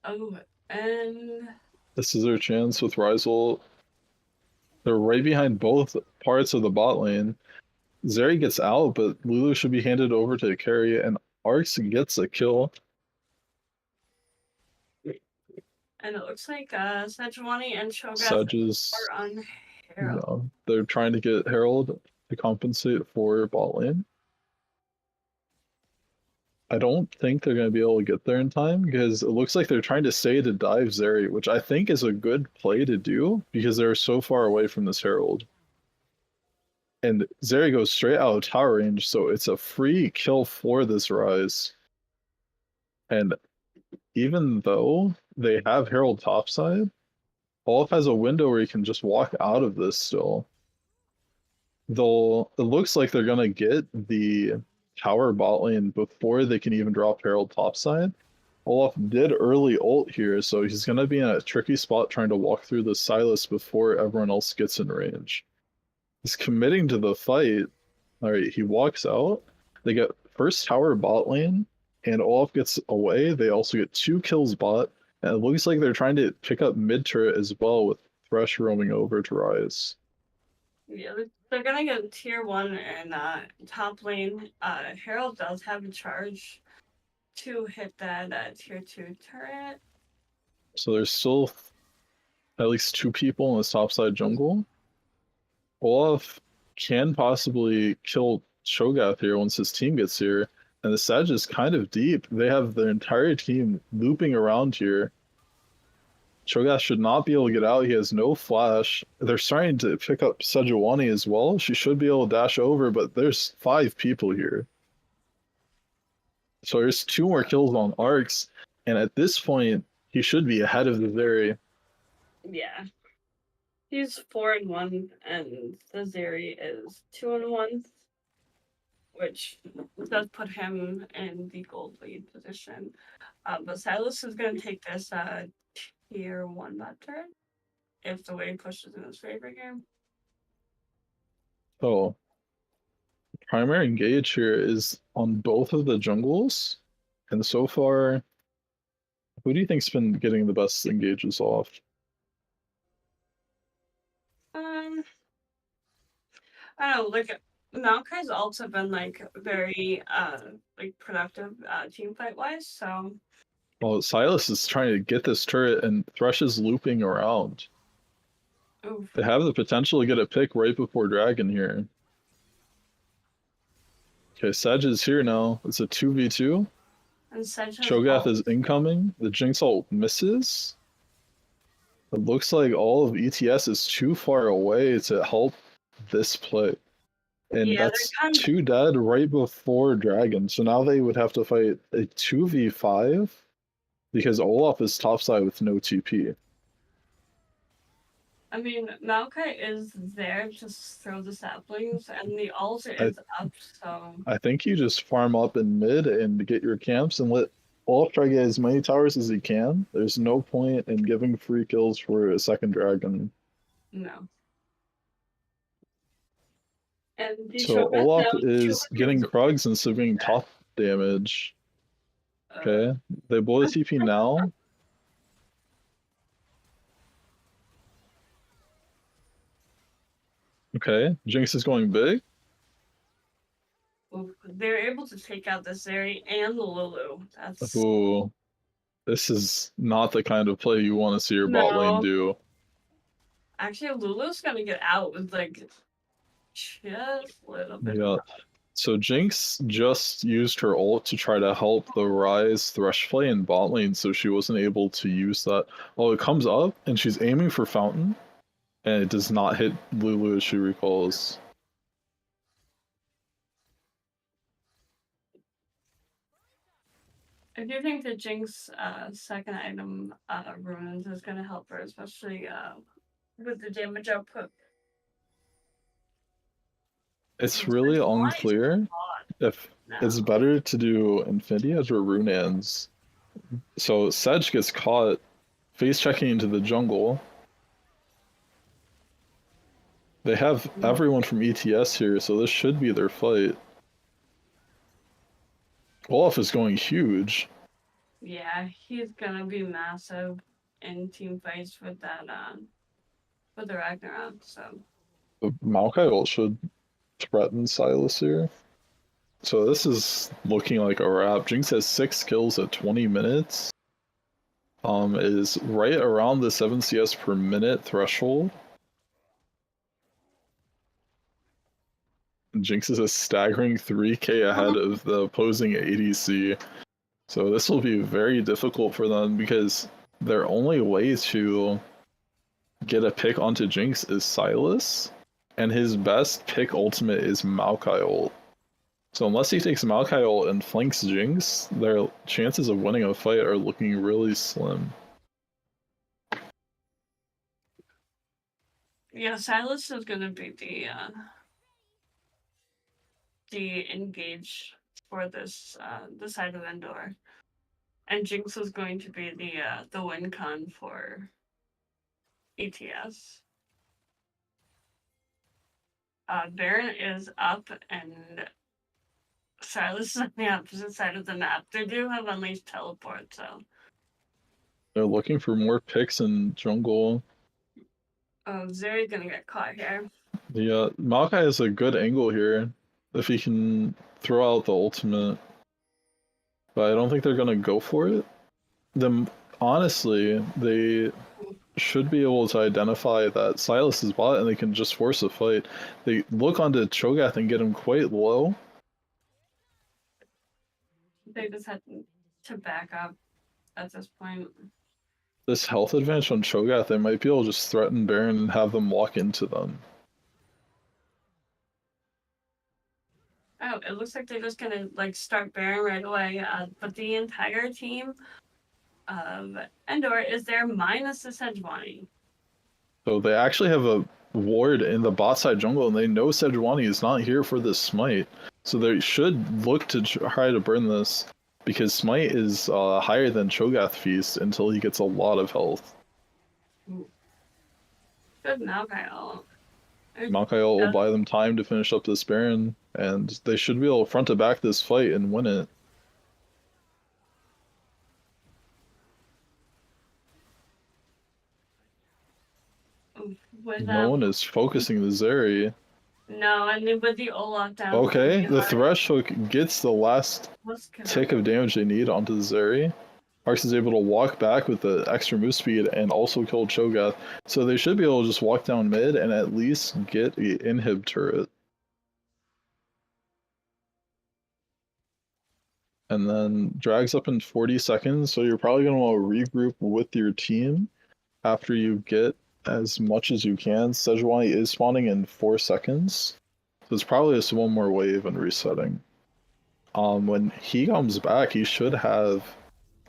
[SPEAKER 2] Oh, and
[SPEAKER 1] This is their chance with Rizal. They're right behind both parts of the bot lane. Zeri gets out, but Lulu should be handed over to carry, and Arx gets a kill.
[SPEAKER 2] it looks like Sejuani and Cho'Gath
[SPEAKER 1] Sedges,
[SPEAKER 2] are on Herald.
[SPEAKER 1] they're trying to get Herald to compensate for bot lane. I don't think they're going to be able to get there in time because it looks like they're trying to stay to dive Zeri, which I think is a good play to do because they're so far away from this Herald. And Zeri goes straight out of tower range, so it's a free kill for this Rise. And even though they have Herald topside, Olaf has a window where he can just walk out of this still. It looks like they're gonna get the tower bot lane before they can even drop Herald topside. Olaf did early ult here, so he's gonna be in a tricky spot trying to walk through the Silas before everyone else gets in range. He's committing to the fight. Alright, he walks out. They get first tower bot lane, and Olaf gets away. They also get 2 kills bot, and it looks like they're trying to pick up mid turret as well with Thresh roaming over to Rise.
[SPEAKER 2] Yeah, they're gonna get tier 1 and top lane. Herald does have a charge to hit that tier 2 turret.
[SPEAKER 1] So there's still at least 2 people in this topside jungle. Olaf can possibly kill Cho'Gath here once his team gets here, and the Sedge is kind of deep. They have their entire team looping around here. Cho'Gath should not be able to get out. He has no flash. They're starting to pick up Sejuani as well. She should be able to dash over, but there's 5 people here. So there's 2 more kills on Arcs, and at this point, he should be ahead of the Zeri.
[SPEAKER 2] Yeah. He's 4-1, and the Zeri is 2-1, which does put him in the gold lead position. But Silas is going to take this tier 1 bot turn if the wave pushes in his favor here.
[SPEAKER 1] Oh, primary engage here is on both of the jungles, and so far, who do you think's been getting the best engages off?
[SPEAKER 2] Um, I don't know, like Maokai's also been like very like productive team fight wise, so
[SPEAKER 1] Well, Silas is trying to get this turret, and Thresh is looping around.
[SPEAKER 2] oof.
[SPEAKER 1] They have the potential to get a pick right before Dragon here. Okay, Sedge is here now. It's a 2v2.
[SPEAKER 2] And Sedge has
[SPEAKER 1] Cho'Gath
[SPEAKER 2] ult.
[SPEAKER 1] is incoming. The Jinx ult misses. It looks like all of ETS is too far away to help this play. And
[SPEAKER 2] Yeah, they're
[SPEAKER 1] that's
[SPEAKER 2] kind of,
[SPEAKER 1] 2 dead right before Dragon. So now they would have to fight a 2v5 because Olaf is topside with no TP.
[SPEAKER 2] I mean, Maokai is there to throw the saplings, and the ult
[SPEAKER 1] I,
[SPEAKER 2] is up, so
[SPEAKER 1] I think you just farm up in mid and get your camps and let Olaf try to get as many towers as he can. There's no point in giving free kills for a second Dragon.
[SPEAKER 2] no. And the
[SPEAKER 1] So
[SPEAKER 2] Shogun's now
[SPEAKER 1] Olaf is getting
[SPEAKER 2] 200.
[SPEAKER 1] Krugs instead of getting top damage.
[SPEAKER 2] Uh,
[SPEAKER 1] Okay, they blow the TP now. Okay, Jinx is going big.
[SPEAKER 2] they're able to take out the Zeri and the Lulu. That's
[SPEAKER 1] Ooh, this is not the kind of play you want to see your bot lane
[SPEAKER 2] no.
[SPEAKER 1] do.
[SPEAKER 2] Actually, Lulu's gonna get out with like just a little bit of
[SPEAKER 1] Yeah. So Jinx just used her ult to try to help the Ryze Thresh play in bot lane, so she wasn't able to use that. Oh, it comes up and she's aiming for Fountain, and it does not hit Lulu as she recalls.
[SPEAKER 2] I do think the Jinx second item ruins is gonna help her, especially with the damage output.
[SPEAKER 1] It's really unclear if it's
[SPEAKER 2] Now.
[SPEAKER 1] better to do Infinity or Runaan's. So Sedge gets caught face checking into the jungle. They have everyone from ETS here, so this should be their fight. Olaf is going huge.
[SPEAKER 2] Yeah, he's gonna be massive in team fights with that with the Ragnarok, so
[SPEAKER 1] The Maokai ult should threaten Silas here. So this is looking like a wrap. Jinx has 6 kills at 20 minutes. Is right around the 7 CS per minute threshold. Jinx is a staggering 3k ahead of the opposing ADC. So this will be very difficult for them because their only way to get a pick onto Jinx is Silas, and his best pick ultimate is Maokai ult. So unless he takes Maokai ult and flanks Jinx, their chances of winning a fight are looking really slim.
[SPEAKER 2] yeah, Silas is gonna be the engage for this the side of Endor. And Jinx is going to be the win con for ETS. Baron is up and Silas is on the opposite side of the map. They do have unleashed teleport, so
[SPEAKER 1] They're looking for more picks in jungle.
[SPEAKER 2] Zeri's gonna get caught here.
[SPEAKER 1] Yeah, Maokai has a good angle here if he can throw out the ultimate, but I don't think they're gonna go for it. Then honestly, they should be able to identify that Silas is bot and they can just force a fight. They look onto Cho'Gath and get him quite low.
[SPEAKER 2] They just had to back up at this point.
[SPEAKER 1] This health advantage on Cho'Gath, they might be able to just threaten Baron and have them walk into them.
[SPEAKER 2] Oh, it looks like they're just gonna like start Baron right away. But the entire team of Endor is there minus the Sejuani.
[SPEAKER 1] So they actually have a ward in the bot side jungle, and they know Sejuani is not here for this smite. So they should look to try to burn this, because smite is higher than Cho'Gath Feast until he gets a lot of health.
[SPEAKER 2] Good Malkael.
[SPEAKER 1] Malkael will buy them time to finish up this Baron, and they should be able to front to back this fight and win it. No one is focusing the Zeri.
[SPEAKER 2] No, and then with the Olaf down.
[SPEAKER 1] Okay, the Thresh Hook gets the last tick of damage they need onto the Zeri. Arx is able to walk back with the extra move speed and also kill Cho'Gath. So they should be able to just walk down mid and at least get a inhib turret. And then drags up in 40 seconds, so you're probably going to want to regroup with your team after you get as much as you can. Sejuani is spawning in 4 seconds, so it's probably just one more wave and resetting. When he comes back, he should have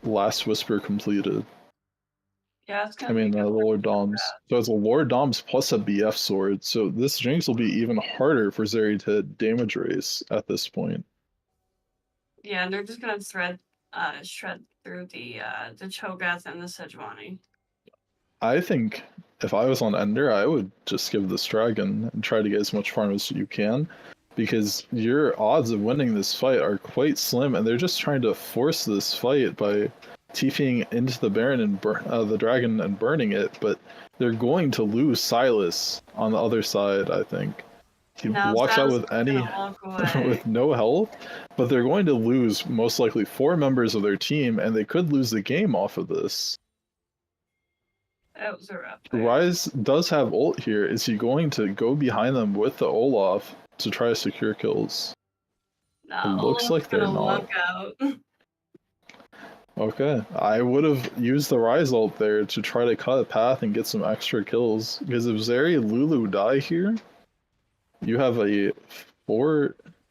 [SPEAKER 1] Last Whisper completed.
[SPEAKER 2] Yeah, it's gonna be
[SPEAKER 1] Lord Doms. So it's a Lord Doms plus a BF sword, so this Jinx will be even harder for Zeri to damage race at this point.
[SPEAKER 2] Yeah, and they're just gonna shred through the Cho'Gath and the Sejuani.
[SPEAKER 1] I think if I was on Ender, I would just give this dragon and try to get as much farm as you can, because your odds of winning this fight are quite slim, and they're just trying to force this fight by TPing into the Baron and the dragon and burning it, but they're going to lose Silas on the other side, I think. He walks out with with no health, but they're going to lose most likely 4 members of their team, and they could lose the game off of this.
[SPEAKER 2] That was a rough.
[SPEAKER 1] Ryze does have ult here. Is he going to go behind them with the Olaf to try to secure kills?
[SPEAKER 2] No,
[SPEAKER 1] it looks like they're not. Okay, I would have used the Ryze ult there to try to cut a path and get some extra kills, because if Zeri and Lulu die here, you have a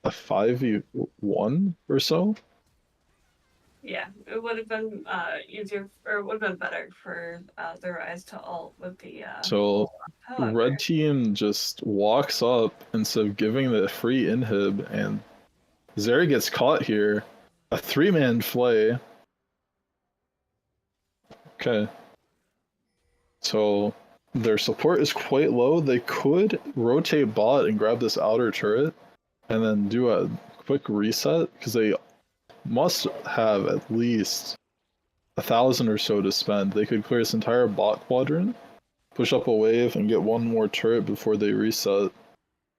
[SPEAKER 1] 5v1 or so.
[SPEAKER 2] Yeah, it would have been easier, or it would have been better for the Ryze to ult with the.
[SPEAKER 1] So red team just walks up instead of giving the free inhib, and Zeri gets caught here. A 3-man flay. Okay. So their support is quite low. They could rotate bot and grab this outer turret and then do a quick reset, because they must have at least 1,000 or so to spend. They could clear this entire bot quadrant, push up a wave, and get one more turret before they reset.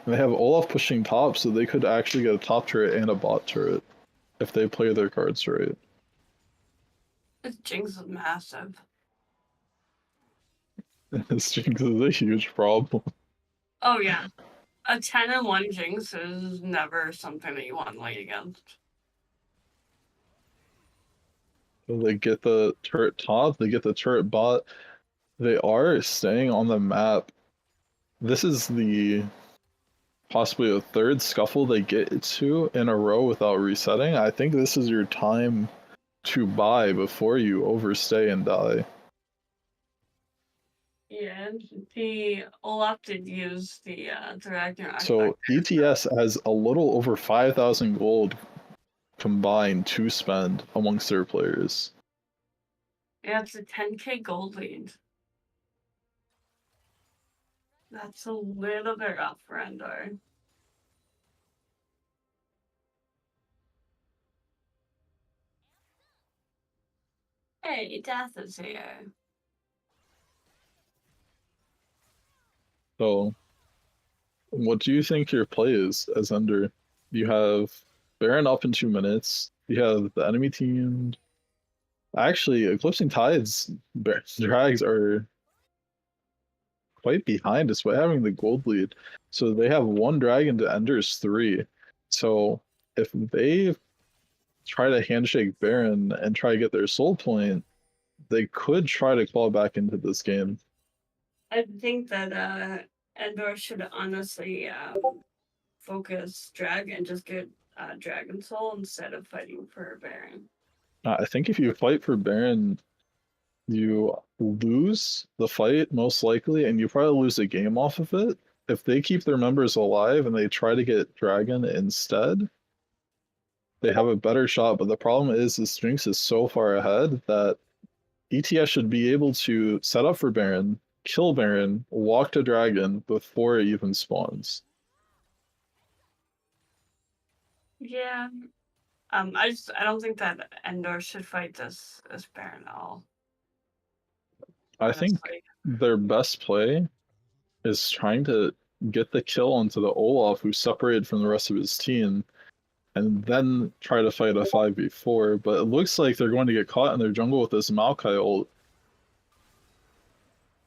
[SPEAKER 1] And they have Olaf pushing top, so they could actually get a top turret and a bot turret if they play their cards right.
[SPEAKER 2] This Jinx is massive.
[SPEAKER 1] This Jinx is a huge problem.
[SPEAKER 2] Oh yeah. A 10-1 Jinx is never something that you want to lane against.
[SPEAKER 1] They get the turret top, they get the turret bot. They are staying on the map. This is the possibly a 3rd scuffle they get to in a row without resetting. I think this is your time to buy before you overstay and die.
[SPEAKER 2] Yeah, the Olaf did use the Ragnarok.
[SPEAKER 1] So ETS has a little over 5,000 gold combined to spend amongst their players.
[SPEAKER 2] Yeah, it's a 10k gold lead. That's a little bit rough for Endor. Hey, Death is here.
[SPEAKER 1] So, what do you think your play is as Ender? You have Baron up in 2 minutes. You have the enemy team. Actually, Eclipsing Tides drags are quite behind despite having the gold lead. So they have 1 dragon to Ender's 3. So if they try to handshake Baron and try to get their soul point, they could try to claw back into this game.
[SPEAKER 2] I think that Endor should honestly focus Dragon, just get Dragon Soul instead of fighting for Baron.
[SPEAKER 1] I think if you fight for Baron, you lose the fight most likely, and you probably lose a game off of it. If they keep their members alive and they try to get Dragon instead, they have a better shot. But the problem is this Jinx is so far ahead that ETS should be able to set up for Baron, kill Baron, walk to Dragon before it even spawns.
[SPEAKER 2] Yeah. I don't think that Endor should fight this Baron at all.
[SPEAKER 1] I think
[SPEAKER 2] Honestly.
[SPEAKER 1] their best play is trying to get the kill onto the Olaf who's separated from the rest of his team and then try to fight a 5v4. But it looks like they're going to get caught in their jungle with this Maokai ult.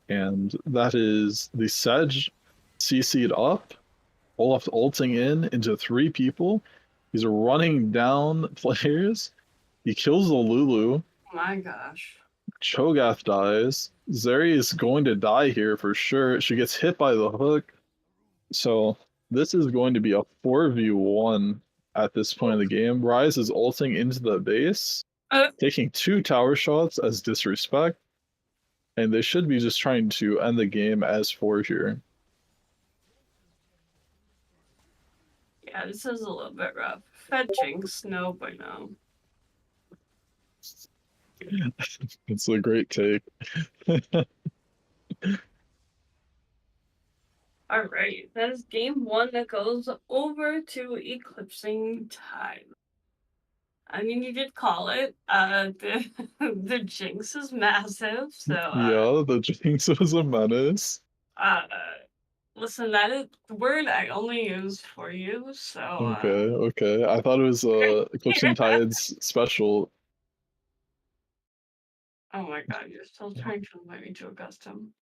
[SPEAKER 1] And that is the Sedge CC'd up, Olaf ulting in into 3 people. He's running down players. He kills the Lulu.
[SPEAKER 2] Oh my gosh.
[SPEAKER 1] Cho'Gath dies. Zeri is going to die here for sure. She gets hit by the hook. So this is going to be a 4v1 at this point in the game. Ryze is ulting into the base, taking 2 tower shots as disrespect, and they should be just trying to end the game as 4 here.
[SPEAKER 2] Yeah, this is a little bit rough. Fed Jinx, no bueno.
[SPEAKER 1] It's a great take.
[SPEAKER 2] All right, that is game 1 that goes over to Eclipsing Time. I mean, you did call it. The Jinx is massive, so
[SPEAKER 1] Yeah, the Jinx was a menace.
[SPEAKER 2] listen, that is the word I only use for you. So
[SPEAKER 1] Okay. I thought it was Eclipsing Tide's special.
[SPEAKER 2] Oh my god, you're still trying to invite me to a custom.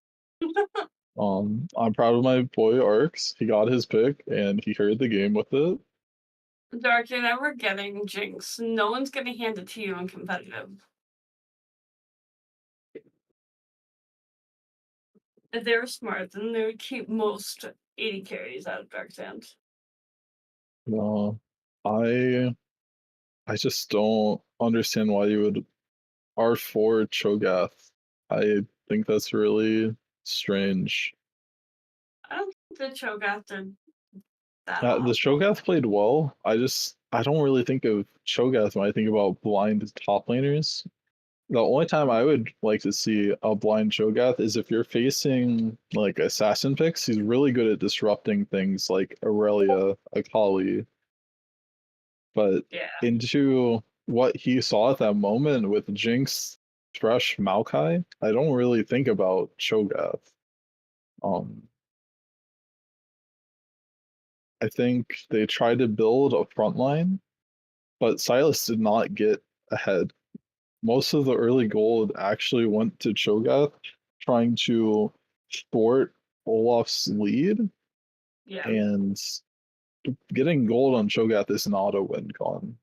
[SPEAKER 1] I'm proud of my boy Arcs. He got his pick and he carried the game with it.
[SPEAKER 2] Dark, you're never getting Jinx. No one's gonna hand it to you in competitive. If they were smart, then they would keep most 80 carries out of Dark's hands.
[SPEAKER 1] No, I just don't understand why you would R4 Cho'Gath. I think that's really strange.
[SPEAKER 2] I don't think the Cho'Gath did that
[SPEAKER 1] The
[SPEAKER 2] awful.
[SPEAKER 1] Cho'Gath played well. I don't really think of Cho'Gath when I think about blind top laners. The only time I would like to see a blind Cho'Gath is if you're facing like assassin picks. He's really good at disrupting things like Aurelia, Akali. But
[SPEAKER 2] Yeah.
[SPEAKER 1] into what he saw at that moment with Jinx, Thresh, Maokai, I don't really think about Cho'Gath. Um, I think they tried to build a front line, but Silas did not get ahead. Most of the early gold actually went to Cho'Gath, trying to thwart Olaf's lead,
[SPEAKER 2] Yeah.
[SPEAKER 1] and getting gold on Cho'Gath is not a win con.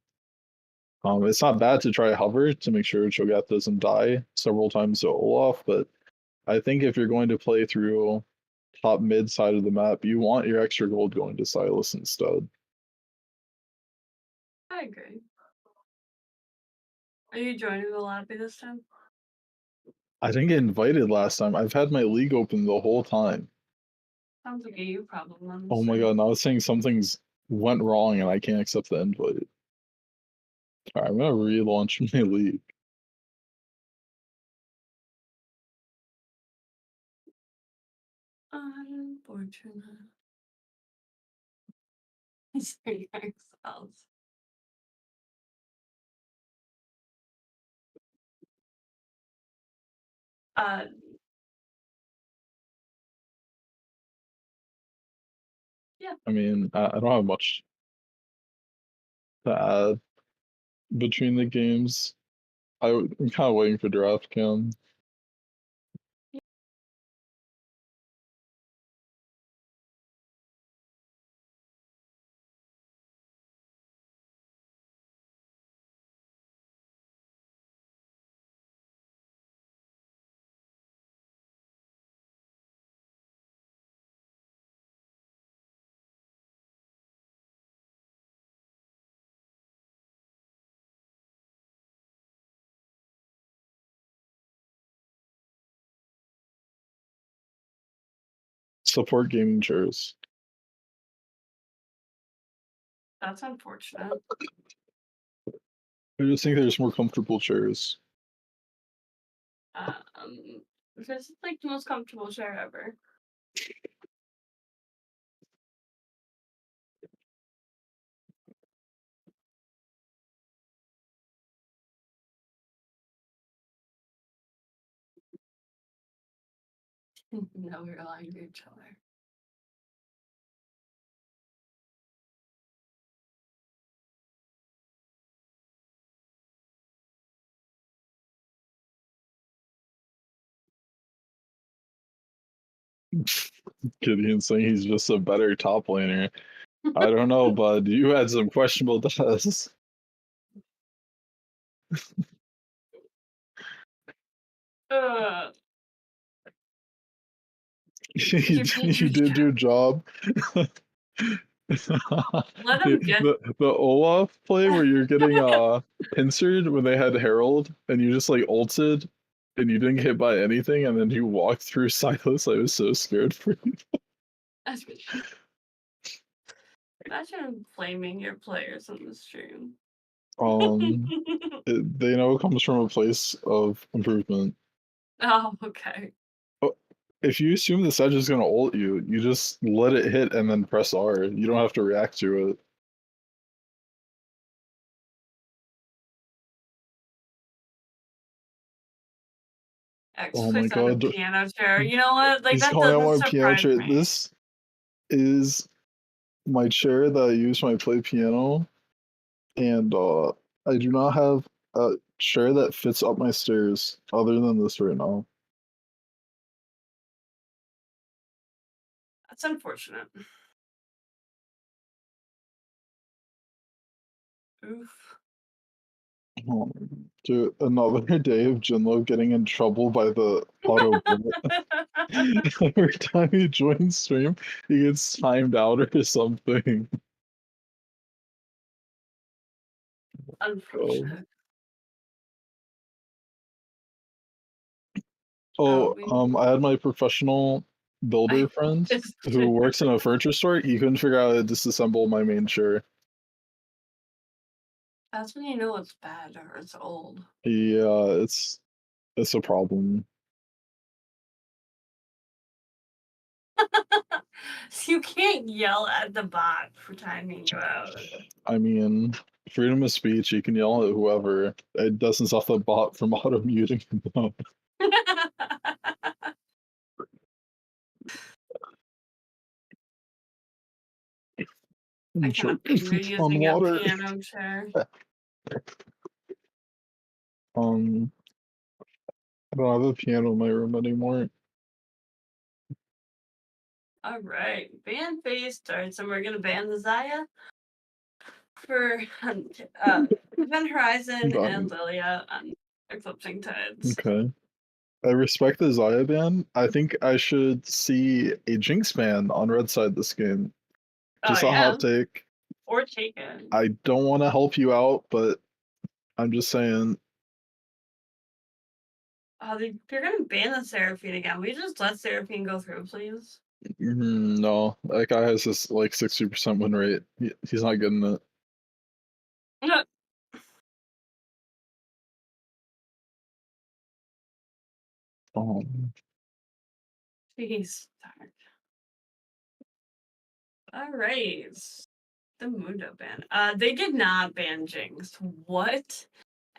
[SPEAKER 1] It's not bad to try hover to make sure Cho'Gath doesn't die several times to Olaf, but I think if you're going to play through top mid side of the map, you want your extra gold going to Silas instead.
[SPEAKER 2] I agree. Are you joining the lobby this time?
[SPEAKER 1] I didn't get invited last time. I've had my league open the whole time.
[SPEAKER 2] Sounds like a you problem on
[SPEAKER 1] Oh
[SPEAKER 2] this
[SPEAKER 1] my
[SPEAKER 2] thing.
[SPEAKER 1] god, now it's saying something's went wrong and I can't accept the invite. Alright, I'm gonna relaunch my league.
[SPEAKER 2] Unfortunate. Sorry, ourselves. Uh, yeah.
[SPEAKER 1] I mean, I don't have much to add between the games. I'm kind of waiting for draft cam. support gaming chairs.
[SPEAKER 2] That's unfortunate.
[SPEAKER 1] I just think there's more comfortable chairs.
[SPEAKER 2] This is like the most comfortable chair ever. No, we're lying to each other.
[SPEAKER 1] Gideon saying he's just a better top laner. I don't know, bud. You had some questionable tests.
[SPEAKER 2] Uh,
[SPEAKER 1] you,
[SPEAKER 2] you did
[SPEAKER 1] you
[SPEAKER 2] your
[SPEAKER 1] did
[SPEAKER 2] job.
[SPEAKER 1] your job.
[SPEAKER 2] Let him get.
[SPEAKER 1] The Olaf play where you're getting pincered when they had Herald and you just like ulted and you didn't get hit by anything and then you walked through Silas. I was so scared for you.
[SPEAKER 2] Imagine flaming your players on the stream.
[SPEAKER 1] They know it comes from a place of improvement.
[SPEAKER 2] Oh, okay.
[SPEAKER 1] Oh, if you assume the Sedge is gonna ult you, you just let it hit and then press R. You don't have to react to it.
[SPEAKER 2] X
[SPEAKER 1] Oh my
[SPEAKER 2] plays out a
[SPEAKER 1] god,
[SPEAKER 2] piano chair. You know what? Like
[SPEAKER 1] he's
[SPEAKER 2] that
[SPEAKER 1] calling out
[SPEAKER 2] doesn't
[SPEAKER 1] my piano
[SPEAKER 2] surprise
[SPEAKER 1] chair.
[SPEAKER 2] me.
[SPEAKER 1] This is my chair that I use when I play piano, and I do not have a chair that fits up my stairs other than this right now.
[SPEAKER 2] That's unfortunate. Oof.
[SPEAKER 1] Dude, another day of Jinlo getting in trouble by the auto bullet. Every time he joins stream, he gets timed out or something. Oh,
[SPEAKER 2] Unfortunate.
[SPEAKER 1] oh,
[SPEAKER 2] We
[SPEAKER 1] I had my professional builder friend
[SPEAKER 2] it's
[SPEAKER 1] who works in a furniture store. He couldn't figure out how to disassemble my main chair.
[SPEAKER 2] That's when you know it's bad or it's old.
[SPEAKER 1] Yeah, it's a problem.
[SPEAKER 2] So you can't yell at the bot for timing you out.
[SPEAKER 1] I mean, freedom of speech. You can yell at whoever. It doesn't stop the bot from auto muting them.
[SPEAKER 2] I
[SPEAKER 1] I'm
[SPEAKER 2] cannot believe you're
[SPEAKER 1] on
[SPEAKER 2] using a
[SPEAKER 1] water.
[SPEAKER 2] piano chair.
[SPEAKER 1] Um, I don't have a piano in my room anymore.
[SPEAKER 2] All right, ban phase starts, and we're gonna ban the Zaya for Event Horizon
[SPEAKER 1] Got
[SPEAKER 2] and
[SPEAKER 1] me.
[SPEAKER 2] Lilia on Eclipsing Tides.
[SPEAKER 1] Okay. I respect the Zaya ban. I think I should see a Jinx ban on red side this game.
[SPEAKER 2] Oh
[SPEAKER 1] Just a
[SPEAKER 2] yeah,
[SPEAKER 1] hot take.
[SPEAKER 2] or Taken.
[SPEAKER 1] I don't want to help you out, but I'm just saying.
[SPEAKER 2] Oh, they're gonna ban the Seraphine again. We just let Seraphine go through, please.
[SPEAKER 1] No, that guy has this like 60% win rate. He's not getting it.
[SPEAKER 2] No.
[SPEAKER 1] Um,
[SPEAKER 2] Jeez. All right. The Mundo ban. They did not ban Jinx. What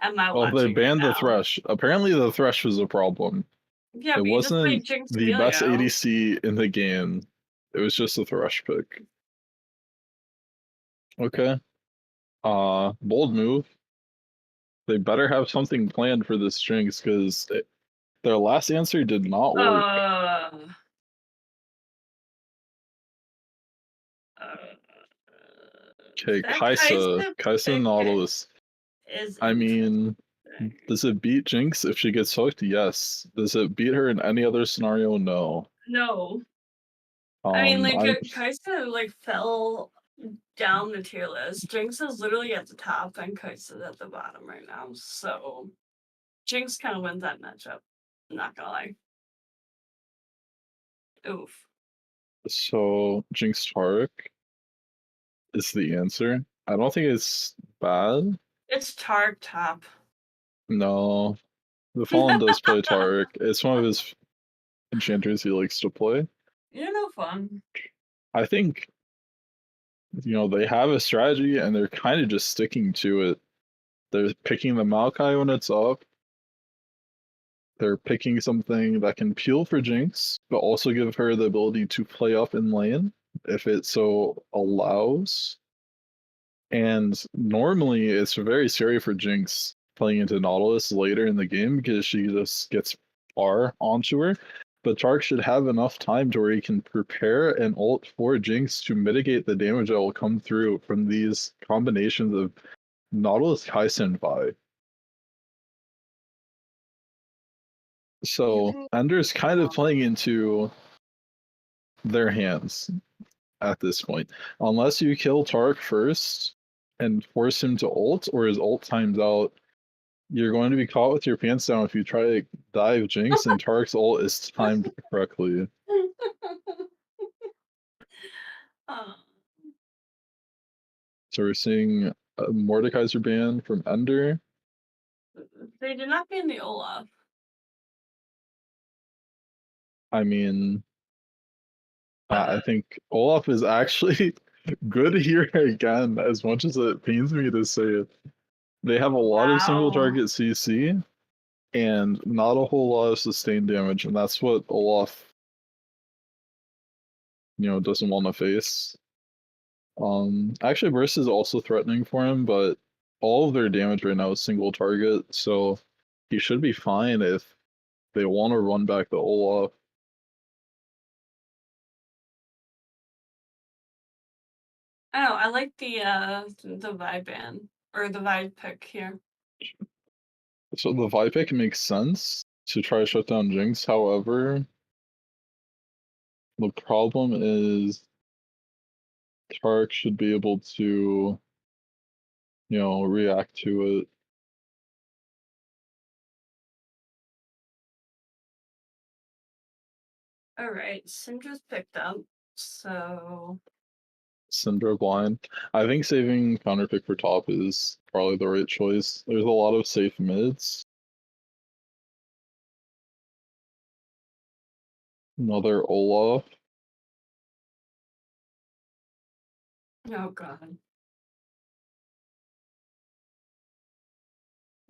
[SPEAKER 2] am I
[SPEAKER 1] well, they
[SPEAKER 2] watching right
[SPEAKER 1] banned the
[SPEAKER 2] now?
[SPEAKER 1] Thresh. Apparently, the Thresh was a problem.
[SPEAKER 2] Yeah,
[SPEAKER 1] It
[SPEAKER 2] but you just played
[SPEAKER 1] wasn't
[SPEAKER 2] Jinx
[SPEAKER 1] the best
[SPEAKER 2] Emilio.
[SPEAKER 1] ADC in the game. It was just a Thresh pick. Okay. Bold move. They better have something planned for this Jinx because their last answer did not work.
[SPEAKER 2] Uh, uh,
[SPEAKER 1] Okay,
[SPEAKER 2] that Kaisa
[SPEAKER 1] Kaisa
[SPEAKER 2] pick
[SPEAKER 1] Nautilus.
[SPEAKER 2] is
[SPEAKER 1] I mean,
[SPEAKER 2] interesting.
[SPEAKER 1] does it beat Jinx if she gets hooked? Yes. Does it beat her in any other scenario? No.
[SPEAKER 2] No. I mean, like,
[SPEAKER 1] I'm
[SPEAKER 2] Kaisa, like, fell down the tier list. Jinx is literally at the top, and Kaisa's at the bottom right now. So, Jinx kind of wins that matchup. I'm not gonna lie. Oof.
[SPEAKER 1] So Jinx Tark is the answer. I don't think it's bad.
[SPEAKER 2] It's Targ top.
[SPEAKER 1] No, the Fallen does play Tark. It's one of his enchanters he likes to play.
[SPEAKER 2] You're no fun.
[SPEAKER 1] I think they have a strategy and they're kind of just sticking to it. They're picking the Maokai when it's up. They're picking something that can peel for Jinx, but also give her the ability to play up in lane if it so allows. And normally it's very scary for Jinx playing into Nautilus later in the game because she just gets far onto her. But Tark should have enough time to where he can prepare an ult for Jinx to mitigate the damage that will come through from these combinations of Nautilus Kaisen Vi.
[SPEAKER 2] You
[SPEAKER 1] So
[SPEAKER 2] can.
[SPEAKER 1] Ender's kind of
[SPEAKER 2] Oh.
[SPEAKER 1] playing into their hands at this point. Unless you kill Tark first and force him to ult, or his ult times out, you're going to be caught with your pants down if you try to dive Jinx and Tark's ult is timed correctly.
[SPEAKER 2] Oh.
[SPEAKER 1] So we're seeing a Mordekaiser ban from Ender.
[SPEAKER 2] They did not ban the Olaf.
[SPEAKER 1] I mean, I
[SPEAKER 2] But
[SPEAKER 1] think Olaf is actually good here again, as much as it pains me to say it. They have a lot of single
[SPEAKER 2] wow.
[SPEAKER 1] target CC and not a whole lot of sustained damage, and that's what Olaf, doesn't want to face. Actually, Burst is also threatening for him, but all of their damage right now is single target, so he should be fine if they want to run back the Olaf.
[SPEAKER 2] I know. I like the vibe ban or the vibe pick here.
[SPEAKER 1] So the Vi pick makes sense to try to shut down Jinx. However, the problem is Tark should be able to, react to it.
[SPEAKER 2] All right, Syndra's picked up, so
[SPEAKER 1] Syndra blind. I think saving counter pick for top is probably the right choice. There's a lot of safe mids. Another Olaf.
[SPEAKER 2] oh god,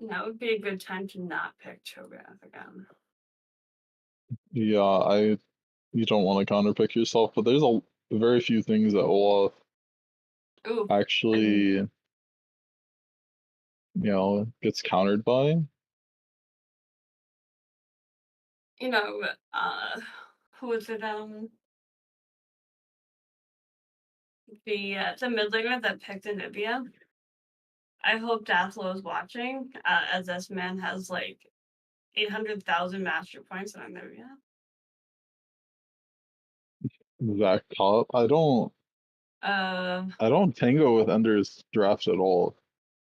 [SPEAKER 2] that would be a good time to not pick Cho'Gath again.
[SPEAKER 1] Yeah, you don't want to counter pick yourself, but there's a very few things that Olaf
[SPEAKER 2] Ooh, and
[SPEAKER 1] actually, gets countered by.
[SPEAKER 2] you know, who was it? The mid laner that picked Anivia. I hope Dathlo is watching, as this man has like 800,000 master points on Anivia.
[SPEAKER 1] Zach top.
[SPEAKER 2] Uh,
[SPEAKER 1] I don't tango with Ender's draft at all.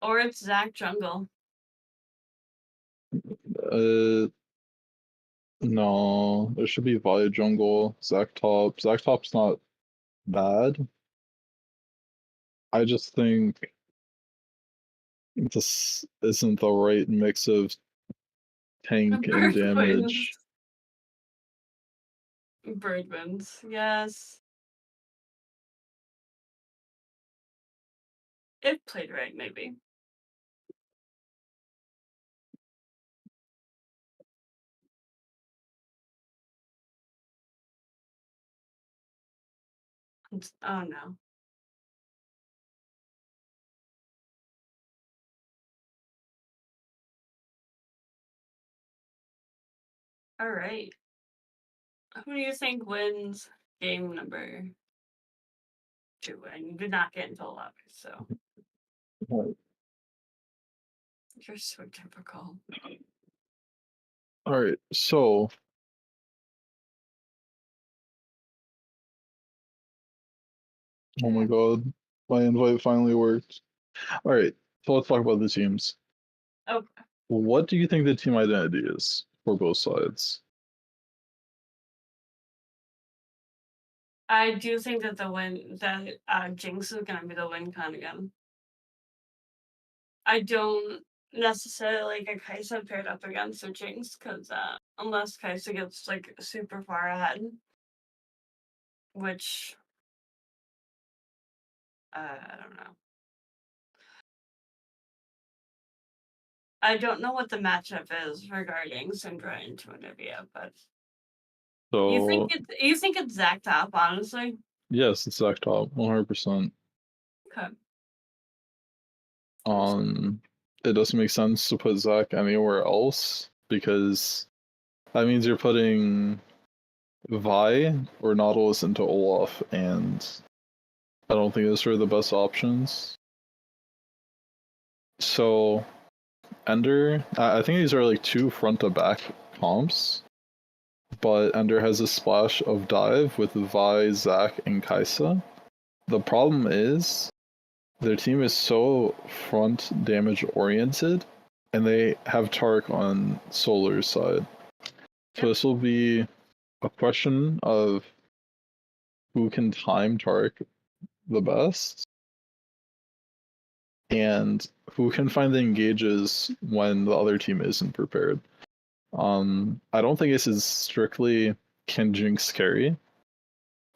[SPEAKER 2] or it's Zach Jungle.
[SPEAKER 1] Uh, no, there should be Vi jungle, Zach top. Zach top's not bad. I just think this isn't the right mix of tank and
[SPEAKER 2] Bird wins.
[SPEAKER 1] damage.
[SPEAKER 2] Bird wins. Yes. If played right, maybe. Oh no. All right. Who do you think wins game number 2? And you did not get into a lot, so you're so typical.
[SPEAKER 1] All right, so oh my god, my invite finally worked. All right, so let's talk about the teams.
[SPEAKER 2] Oh,
[SPEAKER 1] What do you think the team identity is for both sides?
[SPEAKER 2] I do think that Jinx is gonna be the win con again. I don't necessarily like a Kai'Sa paired up against a Jinx because unless Kai'Sa gets like super far ahead, which I don't know. I don't know what the matchup is regarding Syndra into Anivia, but
[SPEAKER 1] So
[SPEAKER 2] you think it's Zac top, honestly?
[SPEAKER 1] yes, it's Zach top, 100%.
[SPEAKER 2] Okay.
[SPEAKER 1] It doesn't make sense to put Zach anywhere else because that means you're putting Vi or Nautilus into Olaf, and I don't think those are the best options. So Ender, I think these are like two front to back comps, but Ender has a splash of dive with Vi, Zac, and Kai'Sa. The problem is their team is so front damage oriented, and they have Tark on Solar's side. So
[SPEAKER 2] Yep.
[SPEAKER 1] this will be a question of who can time Tark the best and who can find the engages when the other team isn't prepared. I don't think this is strictly can Jinx carry.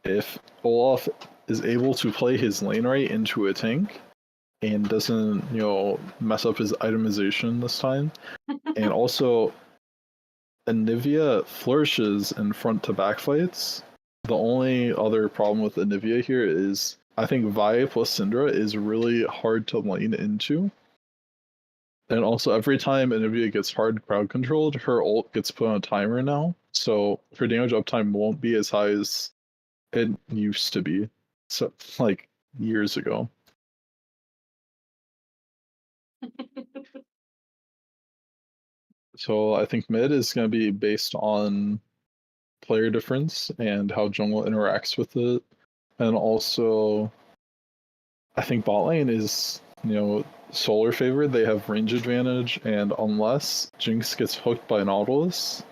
[SPEAKER 1] If Olaf is able to play his lane right into a tank and doesn't, mess up his itemization this time, and also Anivia flourishes in front to back fights. The only other problem with Anivia here is I think Vi plus Syndra is really hard to lane into. And also, every time Anivia gets hard crowd controlled, her ult gets put on a timer now. So her damage uptime won't be as high as it used to be. So, like, years ago. So I think mid is going to be based on player difference and how jungle interacts with it. And also, I think bot lane is, Solar favored. They have range advantage, and unless Jinx gets hooked by Nautilus,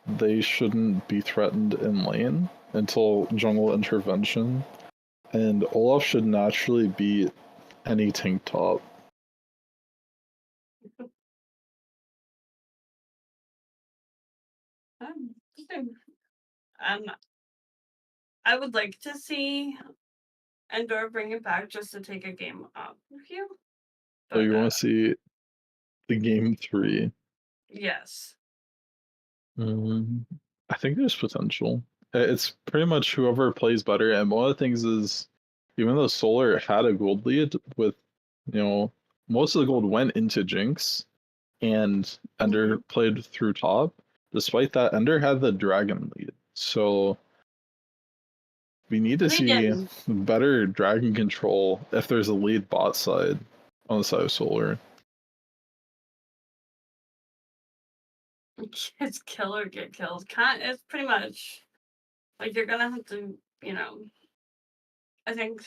[SPEAKER 1] they shouldn't be threatened in lane until jungle intervention. And Olaf should naturally beat any tank top.
[SPEAKER 2] Interesting. Um, I would like to see Endor bring it back just to take a game off of you.
[SPEAKER 1] So
[SPEAKER 2] But
[SPEAKER 1] you want to see the game 3.
[SPEAKER 2] yes.
[SPEAKER 1] Mm, I think there's potential. It's pretty much whoever plays better. And one of the things is, even though Solar had a gold lead with, most of the gold went into Jinx, and Ender played through top. Despite that, Ender had the dragon lead. So we need to
[SPEAKER 2] But he
[SPEAKER 1] see
[SPEAKER 2] didn't.
[SPEAKER 1] better dragon control if there's a lead bot side on the side of Solar.
[SPEAKER 2] It's kill or get killed. It's pretty much like you're gonna have to, I think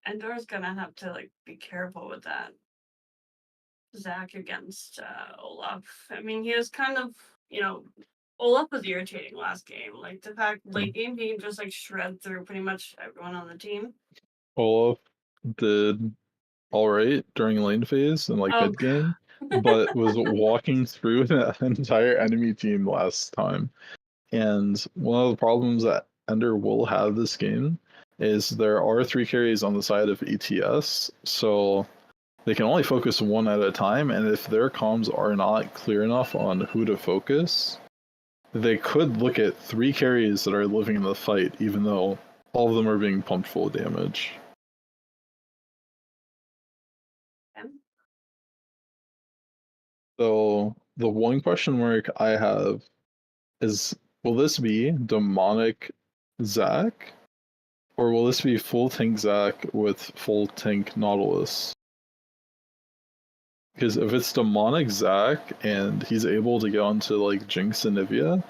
[SPEAKER 2] Endor's gonna have to like be careful with that. Zach against Olaf. I mean, he was kind of, Olaf was irritating last game. Like the fact late game he can just like shred through pretty much everyone on the team.
[SPEAKER 1] Olaf did all right during lane phase and like
[SPEAKER 2] Oh,
[SPEAKER 1] mid game, but was walking through the entire enemy team last time. And one of the problems that Ender will have this game is there are 3 carries on the side of ETS, so they can only focus one at a time, and if their comms are not clear enough on who to focus, they could look at 3 carries that are living in the fight, even though all of them are being pumped full of damage. So the one question mark I have is, will this be demonic Zac, or will this be full tank Zac with full tank Nautilus? Because if it's demonic Zac and he's able to get onto like Jinx and Nivea,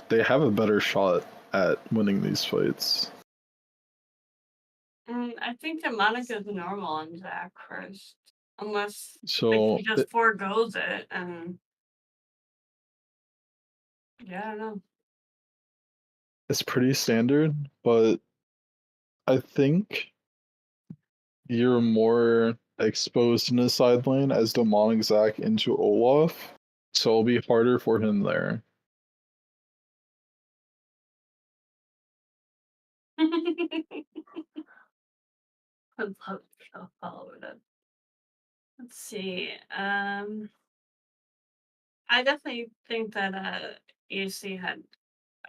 [SPEAKER 1] they have a better shot at winning these fights.
[SPEAKER 2] I think demonic is normal on Zach first, unless like he
[SPEAKER 1] So
[SPEAKER 2] just foregoes it, and yeah, I don't know.
[SPEAKER 1] It's pretty standard, but I think you're more exposed in the side lane as demonic Zac into Olaf, so it'll be harder for him there.
[SPEAKER 2] I'd love to follow it. Let's see. I definitely think that EC had.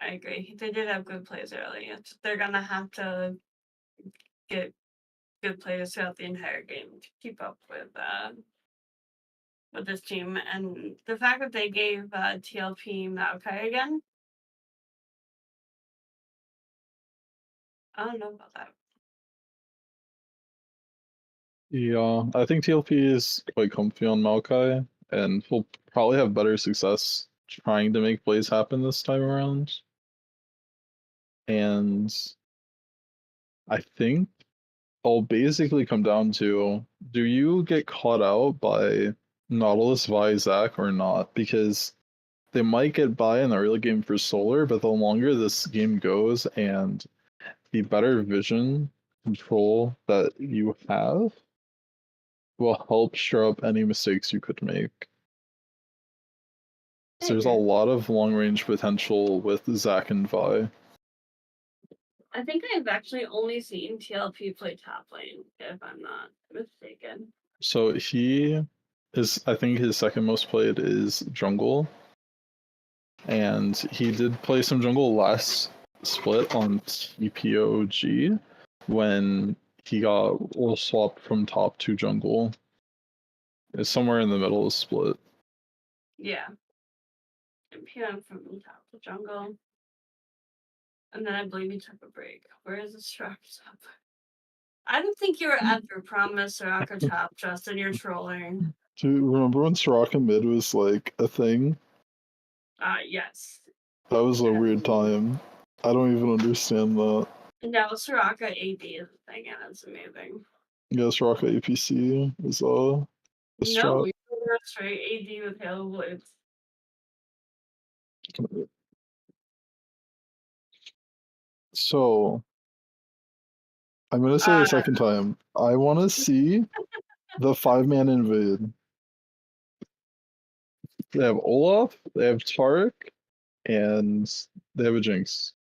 [SPEAKER 2] I agree. They did have good plays early. They're gonna have to get good players throughout the entire game to keep up with this team. And the fact that they gave TLP Maokai again, I don't know about that.
[SPEAKER 1] Yeah, I think TLP is quite comfy on Maokai, and he'll probably have better success trying to make plays happen this time around. And I think it'll basically come down to, do you get caught out by Nautilus Vi Zac or not? Because they might get by in the early game for Solar, but the longer this game goes and the better vision control that you have will help shore up any mistakes you could make. So there's a lot of long range potential with Zac and Vi.
[SPEAKER 2] I think I've actually only seen TLP play top lane, if I'm not mistaken.
[SPEAKER 1] So he is, I think his second most played is jungle, and he did play some jungle last split on TPOG when he got swapped from top to jungle. It's somewhere in the middle of the split.
[SPEAKER 2] Yeah. And PM from top to jungle. And then I believe he took a break. Where is the structure? I don't think you were at your promise or top, Justin. You're trolling.
[SPEAKER 1] Do you remember when Soraka mid was like a thing?
[SPEAKER 2] Yes.
[SPEAKER 1] That was a weird time. I don't even understand that.
[SPEAKER 2] No, Soraka AD is the thing, and it's amazing.
[SPEAKER 1] Yeah, Soraka APC is a
[SPEAKER 2] No,
[SPEAKER 1] strat.
[SPEAKER 2] we were straight AD with Halo Blades.
[SPEAKER 1] So I'm gonna say a second time. I want to see the 5-man invade. They have Olaf, they have Tarek, and they have a Jinx.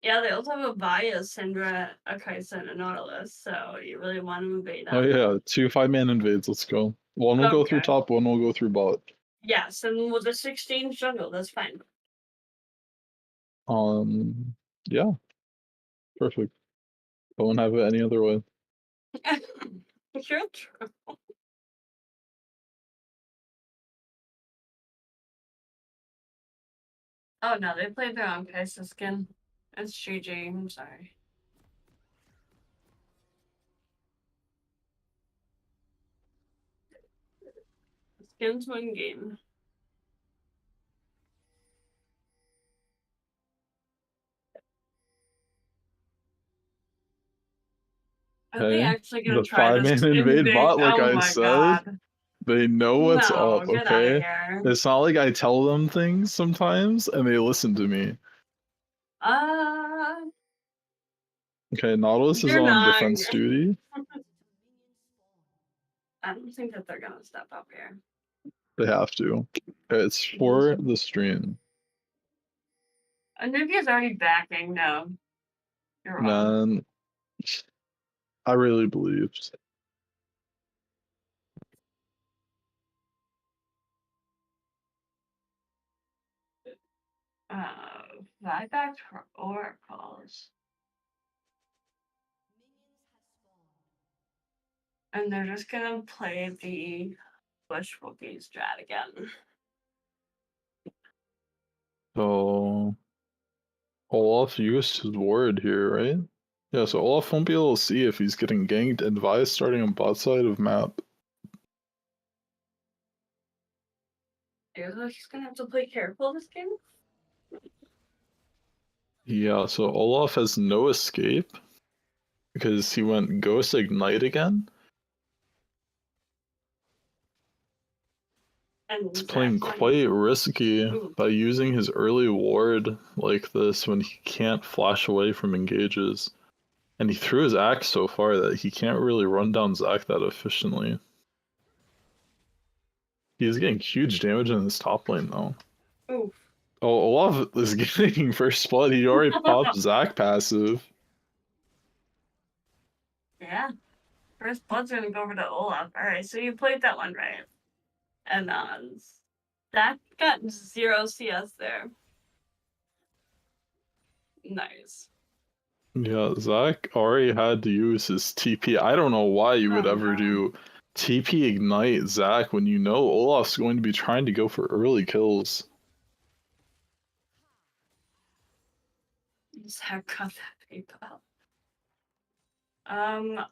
[SPEAKER 2] Yeah, they also have a bias, Syndra, a Kaisa, and a Nautilus, so you really want to invade
[SPEAKER 1] Oh
[SPEAKER 2] them.
[SPEAKER 1] yeah, 2 5-man invades. Let's go. One will go through top, one will go through bot.
[SPEAKER 2] Yes, and with the 16 jungle, that's fine.
[SPEAKER 1] Yeah, perfect. I won't have it any other way.
[SPEAKER 2] You're true. Oh no, they played their own Kaisa skin. It's GG, I'm sorry. Skins win game. Are they actually gonna
[SPEAKER 1] The
[SPEAKER 2] try this
[SPEAKER 1] 5-man invade bot, like
[SPEAKER 2] Oh
[SPEAKER 1] I
[SPEAKER 2] my
[SPEAKER 1] said,
[SPEAKER 2] god.
[SPEAKER 1] they know what's
[SPEAKER 2] No,
[SPEAKER 1] up,
[SPEAKER 2] get out of
[SPEAKER 1] okay?
[SPEAKER 2] here.
[SPEAKER 1] It's not like I tell them things sometimes and they listen to me. Okay, Nautilus is
[SPEAKER 2] They're
[SPEAKER 1] on
[SPEAKER 2] not.
[SPEAKER 1] defense duty.
[SPEAKER 2] I don't think that they're gonna step up here.
[SPEAKER 1] They have to. Okay, it's for the stream.
[SPEAKER 2] Anubia's already backing. No, you're wrong.
[SPEAKER 1] Man, I really believed.
[SPEAKER 2] I backed for oracles. And they're just gonna play the bush wookie strat again.
[SPEAKER 1] So Olaf used his ward here, right? Yeah, so Olaf won't be able to see if he's getting ganked, and Vi is starting on bot side of map.
[SPEAKER 2] He's gonna have to play careful this game.
[SPEAKER 1] Yeah, so Olaf has no escape because he went Ghost Ignite again.
[SPEAKER 2] And
[SPEAKER 1] He's playing
[SPEAKER 2] Zach's on.
[SPEAKER 1] quite risky
[SPEAKER 2] Ooh,
[SPEAKER 1] by using his early ward like this when he can't flash away from engages. And he threw his axe so far that he can't really run down Zac that efficiently. He's getting huge damage in his top lane though.
[SPEAKER 2] ooh.
[SPEAKER 1] Oh, Olaf is getting first blood. He already popped Zac passive.
[SPEAKER 2] Yeah. First blood's gonna go over to Olaf. Alright, so you played that one right. And that got 0 CS there. Nice.
[SPEAKER 1] Yeah, Zac already had to use his TP. I don't know why you would
[SPEAKER 2] Oh
[SPEAKER 1] ever
[SPEAKER 2] no.
[SPEAKER 1] do TP Ignite Zac when you know Olaf's going to be trying to go for early kills.
[SPEAKER 2] Zach got that PayPal.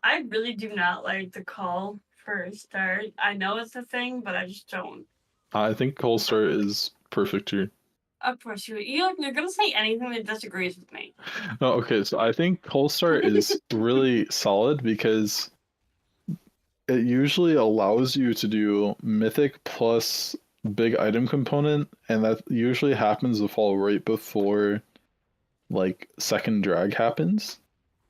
[SPEAKER 2] I really do not like the call for start. I know it's a thing, but I just don't.
[SPEAKER 1] I think Cold Start is perfect here.
[SPEAKER 2] Of course, you're gonna say anything that disagrees with me.
[SPEAKER 1] No, okay, so I think Cold Start is really solid because it usually allows you to do Mythic plus big item component, and that usually happens to fall right before like second drag happens.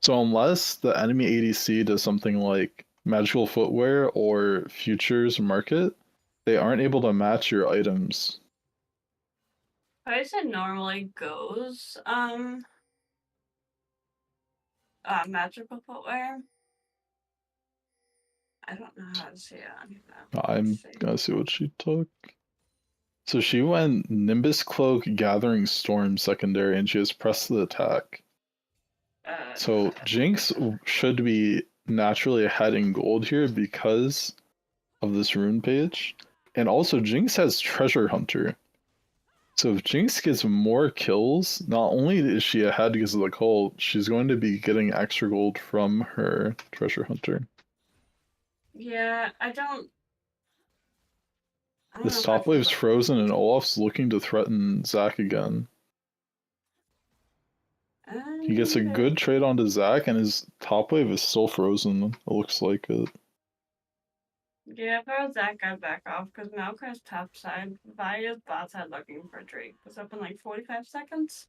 [SPEAKER 1] So unless the enemy ADC does something like magical footwear or futures market, they aren't able to match your items.
[SPEAKER 2] Bison normally goes magical footwear. I don't know how to say it on here though.
[SPEAKER 1] I'm gonna see what she took. So she went Nimbus Cloak, Gathering Storm secondary, and she has pressed the attack. So Jinx should be naturally ahead in gold here because of this rune page. And also Jinx has Treasure Hunter. So if Jinx gets more kills, not only is she ahead because of the cult, she's going to be getting extra gold from her Treasure Hunter.
[SPEAKER 2] Yeah, I don't know
[SPEAKER 1] This
[SPEAKER 2] if I
[SPEAKER 1] top
[SPEAKER 2] feel
[SPEAKER 1] wave's
[SPEAKER 2] that.
[SPEAKER 1] frozen and Olaf's looking to threaten Zac again. He gets a good trade onto Zac and his top wave is still frozen. It looks like it.
[SPEAKER 2] Yeah, if I was Zach, I'd back off because Malcolm's top side, Vaya's bot side looking for Drake was up in like 45 seconds.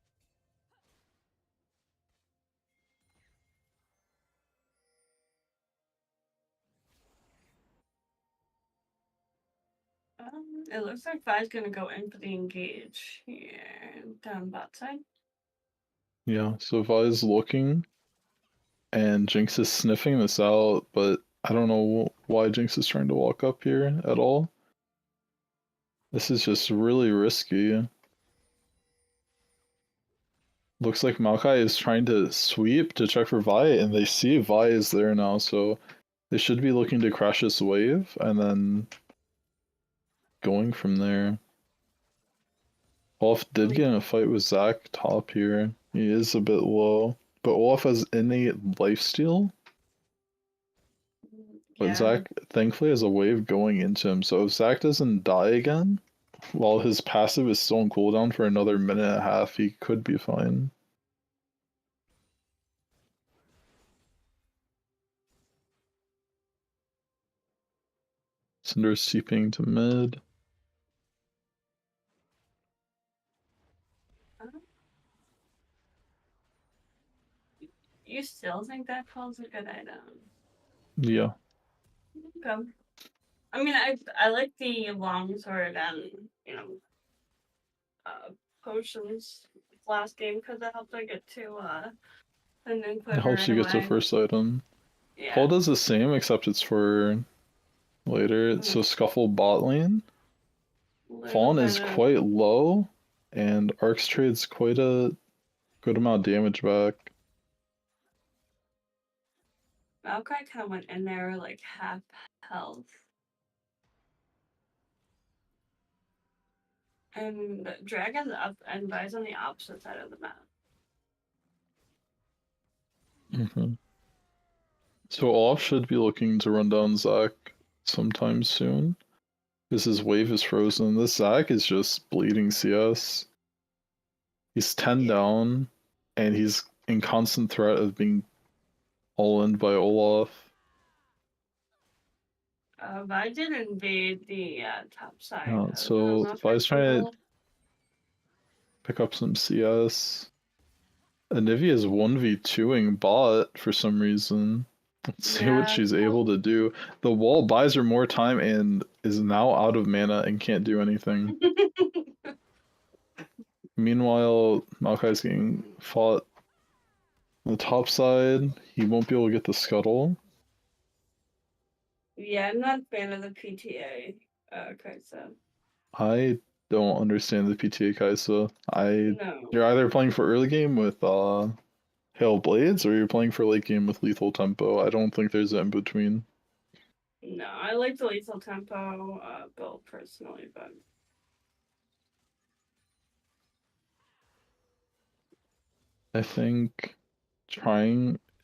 [SPEAKER 2] It looks like Vi's gonna go in for the engage here down bot side.
[SPEAKER 1] Yeah, so Vi's looking and Jinx is sniffing this out, but I don't know why Jinx is trying to walk up here at all. This is just really risky. Looks like Maokai is trying to sweep to check for Vi, and they see Vi is there now, so they should be looking to crash this wave and then going from there. Olaf did get in a fight with Zac top here. He is a bit low, but Olaf has innate lifesteal. But
[SPEAKER 2] Yeah.
[SPEAKER 1] Zac thankfully has a wave going into him, so if Zac doesn't die again, while his passive is still on cooldown for another minute and a half, he could be fine. Cinder's TPing to mid.
[SPEAKER 2] You still think that call's a good item?
[SPEAKER 1] Yeah.
[SPEAKER 2] Okay. I mean, I like the longsword and uh, potions last game because it helped I get to the new
[SPEAKER 1] It
[SPEAKER 2] quiver
[SPEAKER 1] helps
[SPEAKER 2] right
[SPEAKER 1] you get to
[SPEAKER 2] away.
[SPEAKER 1] first item.
[SPEAKER 2] Yeah.
[SPEAKER 1] Paul does the same, except it's for later. So Scuffle bot lane. Fawn is quite low, and Arcs trades quite a good amount of damage back.
[SPEAKER 2] Maokai kind of went in there like half health. And Dragon's up and Vi's on the opposite side of the map.
[SPEAKER 1] So Olaf should be looking to run down Zac sometime soon. Because his wave is frozen. This Zac is just bleeding CS. He's 10 down, and he's in constant threat of being all in by Olaf.
[SPEAKER 2] Vi did invade the top side.
[SPEAKER 1] So Vi's trying to pick up some CS. Anivia is 1v2ing bot for some reason. Let's see what she's able to do. The wall buys her more time and is now out of mana and can't do anything. Meanwhile, Maokai's getting fought on the top side. He won't be able to get the scuttle.
[SPEAKER 2] Yeah, I'm not a fan of the PTA, Kaisa.
[SPEAKER 1] I don't understand the PTA Kaisa.
[SPEAKER 2] No.
[SPEAKER 1] You're either playing for early game with Hail Blades or you're playing for late game with Lethal Tempo. I don't think there's an in between.
[SPEAKER 2] No, I like the Lethal Tempo build personally, but
[SPEAKER 1] I think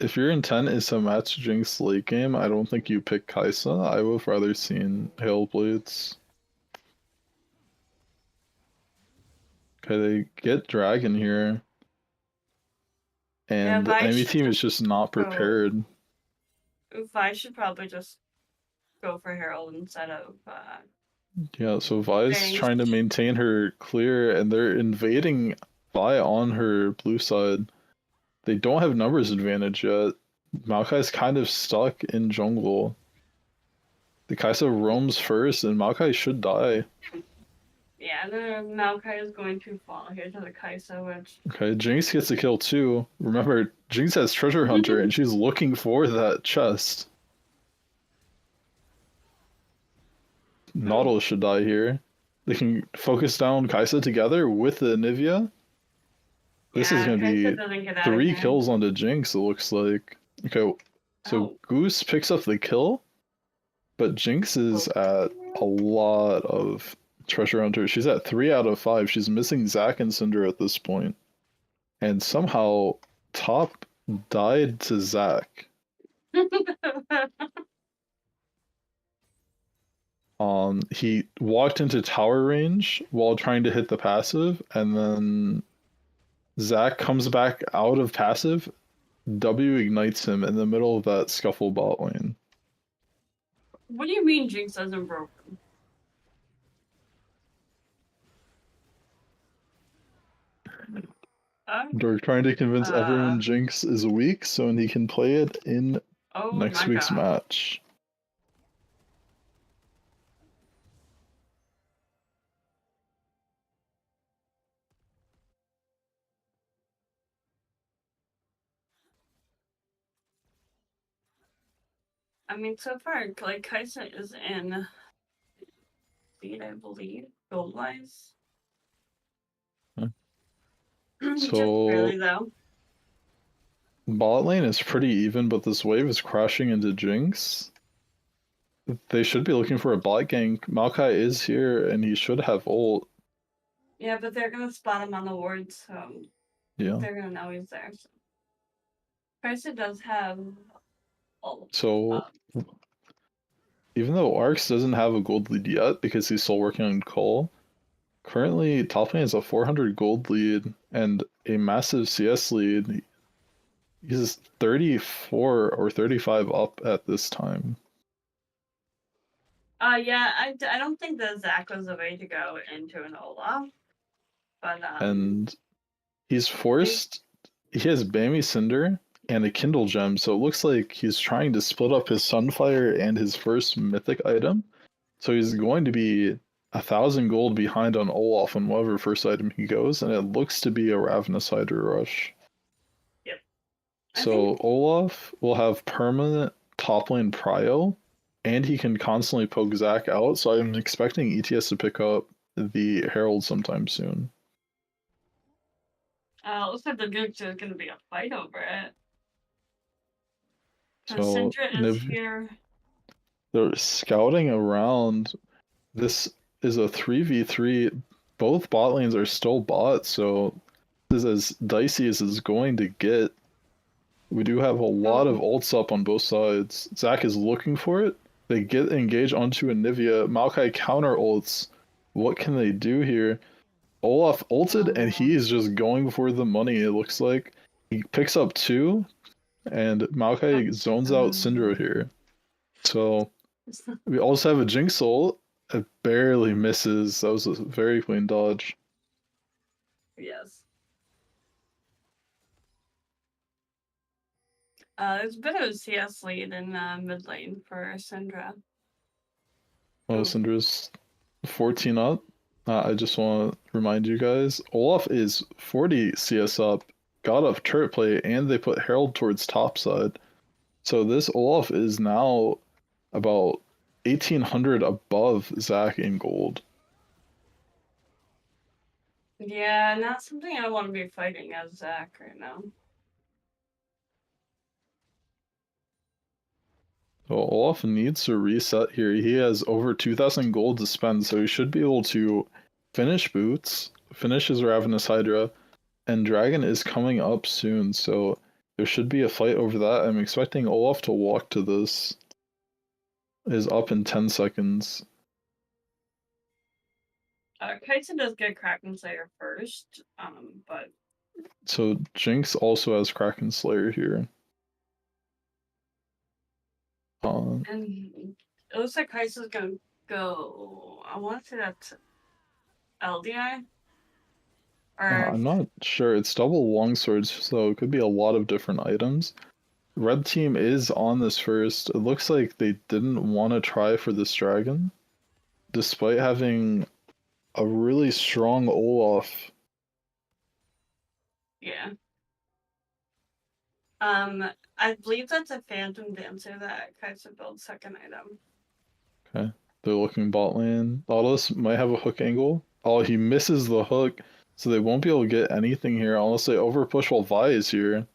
[SPEAKER 1] if your intent is to match Jinx late game, I don't think you pick Kaisa. I would have rather seen Hail Blades. Okay, they get Dragon here. And the enemy team is just not prepared.
[SPEAKER 2] Vi should probably just go for Herald instead of
[SPEAKER 1] yeah, so Vi's trying to maintain her clear, and they're invading Vi on her blue side. They don't have numbers advantage yet. Maokai's kind of stuck in jungle. The Kaisa roams first, and Maokai should die.
[SPEAKER 2] Yeah, the Maokai is going to fall here to the Kaisa, which...
[SPEAKER 1] Okay, Jinx gets a kill too. Remember, Jinx has Treasure Hunter, and she's looking for that chest. Nautilus should die here. They can focus down Kaisa together with the Anivia. This is going to be 3 kills onto Jinx, it looks like. Okay, so Goose picks up the kill, but Jinx is at a lot of Treasure Hunter. She's at 3 out of 5. She's missing Zac and Cinder at this point. And somehow, top died to Zac. He walked into tower range while trying to hit the passive, and then Zac comes back out of passive, W ignites him in the middle of that scuffle bot lane.
[SPEAKER 2] What do you mean Jinx isn't broken?
[SPEAKER 1] Dork trying to convince everyone Jinx is weak so he can play it in next week's match.
[SPEAKER 2] I mean, so far, like, Kaisa is in lead, I believe, gold-wise.
[SPEAKER 1] So,
[SPEAKER 2] barely, though.
[SPEAKER 1] Bot lane is pretty even, but this wave is crashing into Jinx. They should be looking for a bot gank. Maokai is here, and he should have ult.
[SPEAKER 2] Yeah, but they're gonna spot him on the ward, so
[SPEAKER 1] yeah,
[SPEAKER 2] they're gonna know he's there. So. Kaisa does have ult.
[SPEAKER 1] So, even though Arx doesn't have a gold lead yet because he's still working on Cole, currently top lane has a 400 gold lead and a massive CS lead. He's 34 or 35 up at this time.
[SPEAKER 2] Yeah, I don't think that Zac was the way to go into an Olaf. But,
[SPEAKER 1] and he's forced... He has Bammy Cinder and a Kindle Gem, so it looks like he's trying to split up his Sunfire and his first mythic item. So he's going to be 1,000 gold behind on Olaf on whatever first item he goes, and it looks to be a Ravenous Hydra Rush.
[SPEAKER 2] Yep.
[SPEAKER 1] So Olaf will have permanent top lane prio, and he can constantly poke Zac out, so I'm expecting ETS to pick up the Herald sometime soon.
[SPEAKER 2] Looks like there's going to be a fight over it.
[SPEAKER 1] So
[SPEAKER 2] Syndra is here.
[SPEAKER 1] They're scouting around. This is a 3v3. Both bot lanes are still bots, so this is as dicey as it's going to get. We do have a lot of ults up on both sides. Zac is looking for it. They get engaged onto Anivia. Maokai counter ults. What can they do here? Olaf ulted, and he is just going for the money, it looks like. He picks up 2, and Maokai zones out Syndra here. So We also have a Jinx ult. It barely misses. That was a very clean dodge.
[SPEAKER 2] Yes. There's a bit of a CS lead in mid lane for Syndra.
[SPEAKER 1] Oh,
[SPEAKER 2] Oof.
[SPEAKER 1] Syndra's 14 up. I just want to remind you guys, Olaf is 40 CS up, got up turret play, and they put Herald towards top side. So this Olaf is now about 1800 above Zac in gold.
[SPEAKER 2] Yeah, not something I want to be fighting as Zac right now.
[SPEAKER 1] So Olaf needs to reset here. He has over 2000 gold to spend, so he should be able to finish boots, finish his Ravenous Hydra, and Dragon is coming up soon, so there should be a fight over that. I'm expecting Olaf to walk to this. Is up in 10 seconds.
[SPEAKER 2] Kaisen does get Kraken Slayer first, but
[SPEAKER 1] So Jinx also has Kraken Slayer here.
[SPEAKER 2] and it looks like Kaisen's gonna go. I want to say that's LDI or
[SPEAKER 1] I'm not sure. It's double longswords, so it could be a lot of different items. Red team is on this first. It looks like they didn't want to try for this dragon, despite having a really strong Olaf.
[SPEAKER 2] yeah. I believe that's a Phantom Dancer that Kaisen builds second item.
[SPEAKER 1] Okay, they're looking bot lane. Nautilus might have a hook angle. Oh, he misses the hook, so they won't be able to get anything here unless they overpush while Vi is here.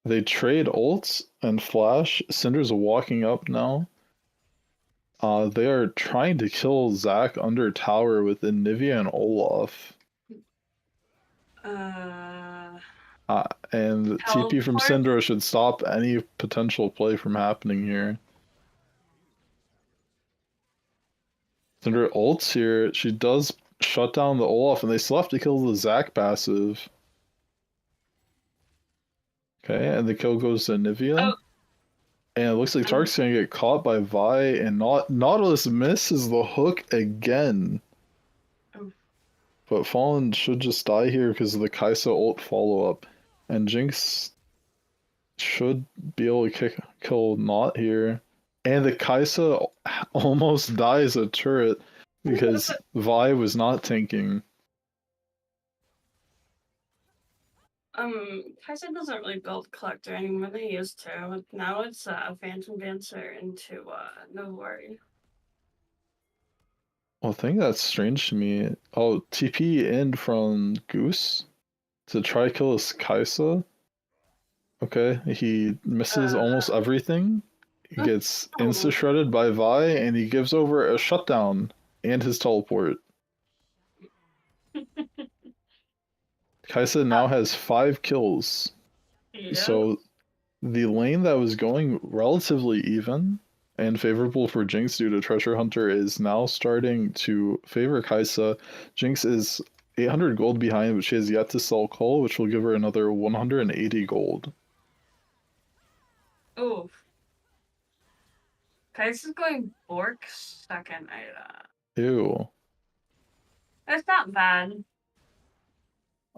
[SPEAKER 1] They trade ults and flash. Syndra's walking up now. They are trying to kill Zac under tower with Nivea and Olaf.
[SPEAKER 2] Uh,
[SPEAKER 1] And TP from
[SPEAKER 2] Teleport.
[SPEAKER 1] Syndra should stop any potential play from happening here. Syndra ults here. She does shut down the Olaf, and they still have to kill the Zac passive. Okay, and the kill goes to Nivea.
[SPEAKER 2] Oh,
[SPEAKER 1] And it looks like Tark's gonna get caught by Vi, and Nautilus misses the hook again.
[SPEAKER 2] oh.
[SPEAKER 1] But Fallen should just die here because of the Kaisa ult follow up. And Jinx should be able to kill Not here. And the Kaisa almost dies a turret because Vi was not tanking.
[SPEAKER 2] Kaisen doesn't really build Collector anymore. They used to. Now it's Phantom Dancer into No Worry.
[SPEAKER 1] Well, I think that's strange to me. Oh, TP in from Goose to try kill his Kaisa. Okay, he misses almost everything. He gets insta shredded by Vi, and he gives over a shutdown and his teleport. Kaisa now has 5 kills.
[SPEAKER 2] Yeah.
[SPEAKER 1] So the lane that was going relatively even and favorable for Jinx due to Treasure Hunter is now starting to favor Kaisa. Jinx is 800 gold behind, but she has yet to sell Cull, which will give her another 180 gold.
[SPEAKER 2] Oof. Kaisen's going Bork second item.
[SPEAKER 1] Ew.
[SPEAKER 2] It's not bad.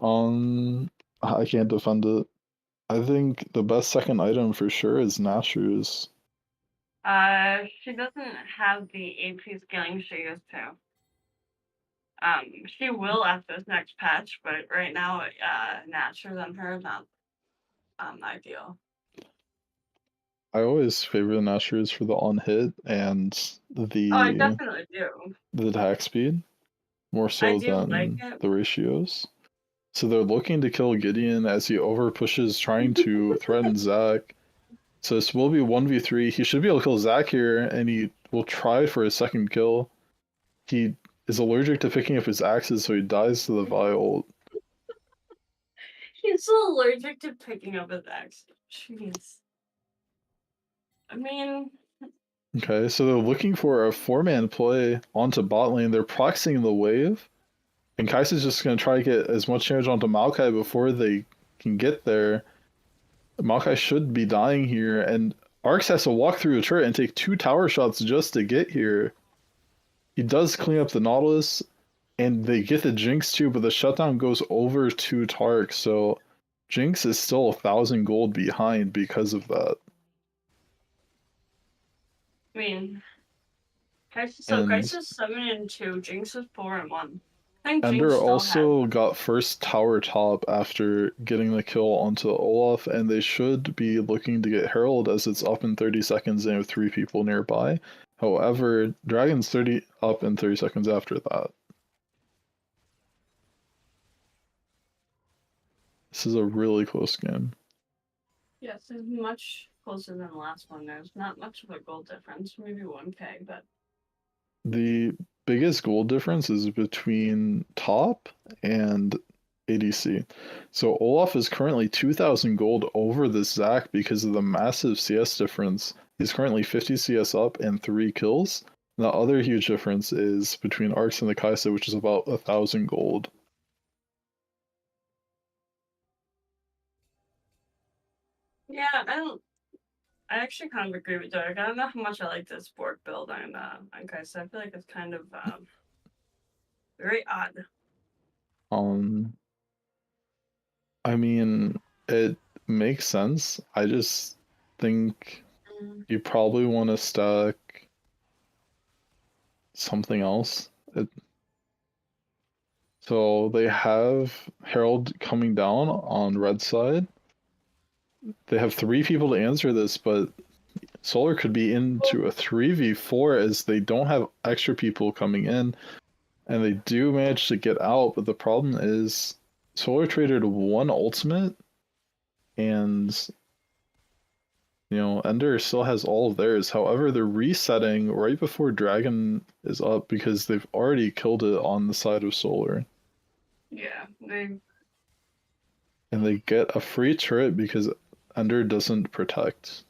[SPEAKER 1] I can't defend it. I think the best second item for sure is Nashor's.
[SPEAKER 2] She doesn't have the AP scaling she used to. She will after this next patch, but right now, Nashor than her not ideal.
[SPEAKER 1] I always favor the Nashor's for the on hit and
[SPEAKER 2] Oh, I
[SPEAKER 1] the
[SPEAKER 2] definitely do.
[SPEAKER 1] attack speed more
[SPEAKER 2] I
[SPEAKER 1] so
[SPEAKER 2] do like
[SPEAKER 1] than
[SPEAKER 2] it.
[SPEAKER 1] the ratios. So they're looking to kill Gideon as he over pushes, trying to threaten Zac. So this will be 1v3. He should be able to kill Zac here, and he will try for his second kill. He is allergic to picking up his axes, so he dies to the Vi ult.
[SPEAKER 2] He's so allergic to picking up his axe. Jeez. I mean,
[SPEAKER 1] Okay, so they're looking for a 4-man play onto bot lane. They're proxying the wave, and Kai'Sa's just going to try to get as much damage onto Maokai before they can get there. Maokai should be dying here, and Arx has to walk through a turret and take 2 tower shots just to get here. He does clean up the Nautilus, and they get the Jinx too, but the shutdown goes over to Tark, so Jinx is still 1,000 gold behind because of that.
[SPEAKER 2] I mean,
[SPEAKER 1] And
[SPEAKER 2] Geist is 7-2, Jinx is 4-1. I think Jinx
[SPEAKER 1] Ender
[SPEAKER 2] still has.
[SPEAKER 1] also got first tower top after getting the kill onto Olaf, and they should be looking to get Herald as it's up in 30 seconds and have 3 people nearby. However, Dragon's 30 up in 30 seconds after that. This is a really close game.
[SPEAKER 2] Yes, it's much closer than the last one. There's not much of a goal difference, maybe 1k, but
[SPEAKER 1] The biggest goal difference is between top and ADC. So Olaf is currently 2,000 gold over this Zac because of the massive CS difference. He's currently 50 CS up and 3 kills. The other huge difference is between Arx and the Kai'Sa, which is about 1,000 gold.
[SPEAKER 2] yeah, I actually kind of agree with Derek. I don't know how much I like this board build on Kai'Sa. I feel like it's kind of very odd.
[SPEAKER 1] I mean, it makes sense. I just think you probably want to stack something else. So they have Herald coming down on red side. They have 3 people to answer this, but Solar could be into a 3v4 as they don't have extra people coming in, and they do manage to get out, but the problem is Solar traded 1 ultimate, and Ender still has all of theirs. However, they're resetting right before Dragon is up because they've already killed it on the side of Solar.
[SPEAKER 2] Yeah,
[SPEAKER 1] And they get a free turret because Ender doesn't protect.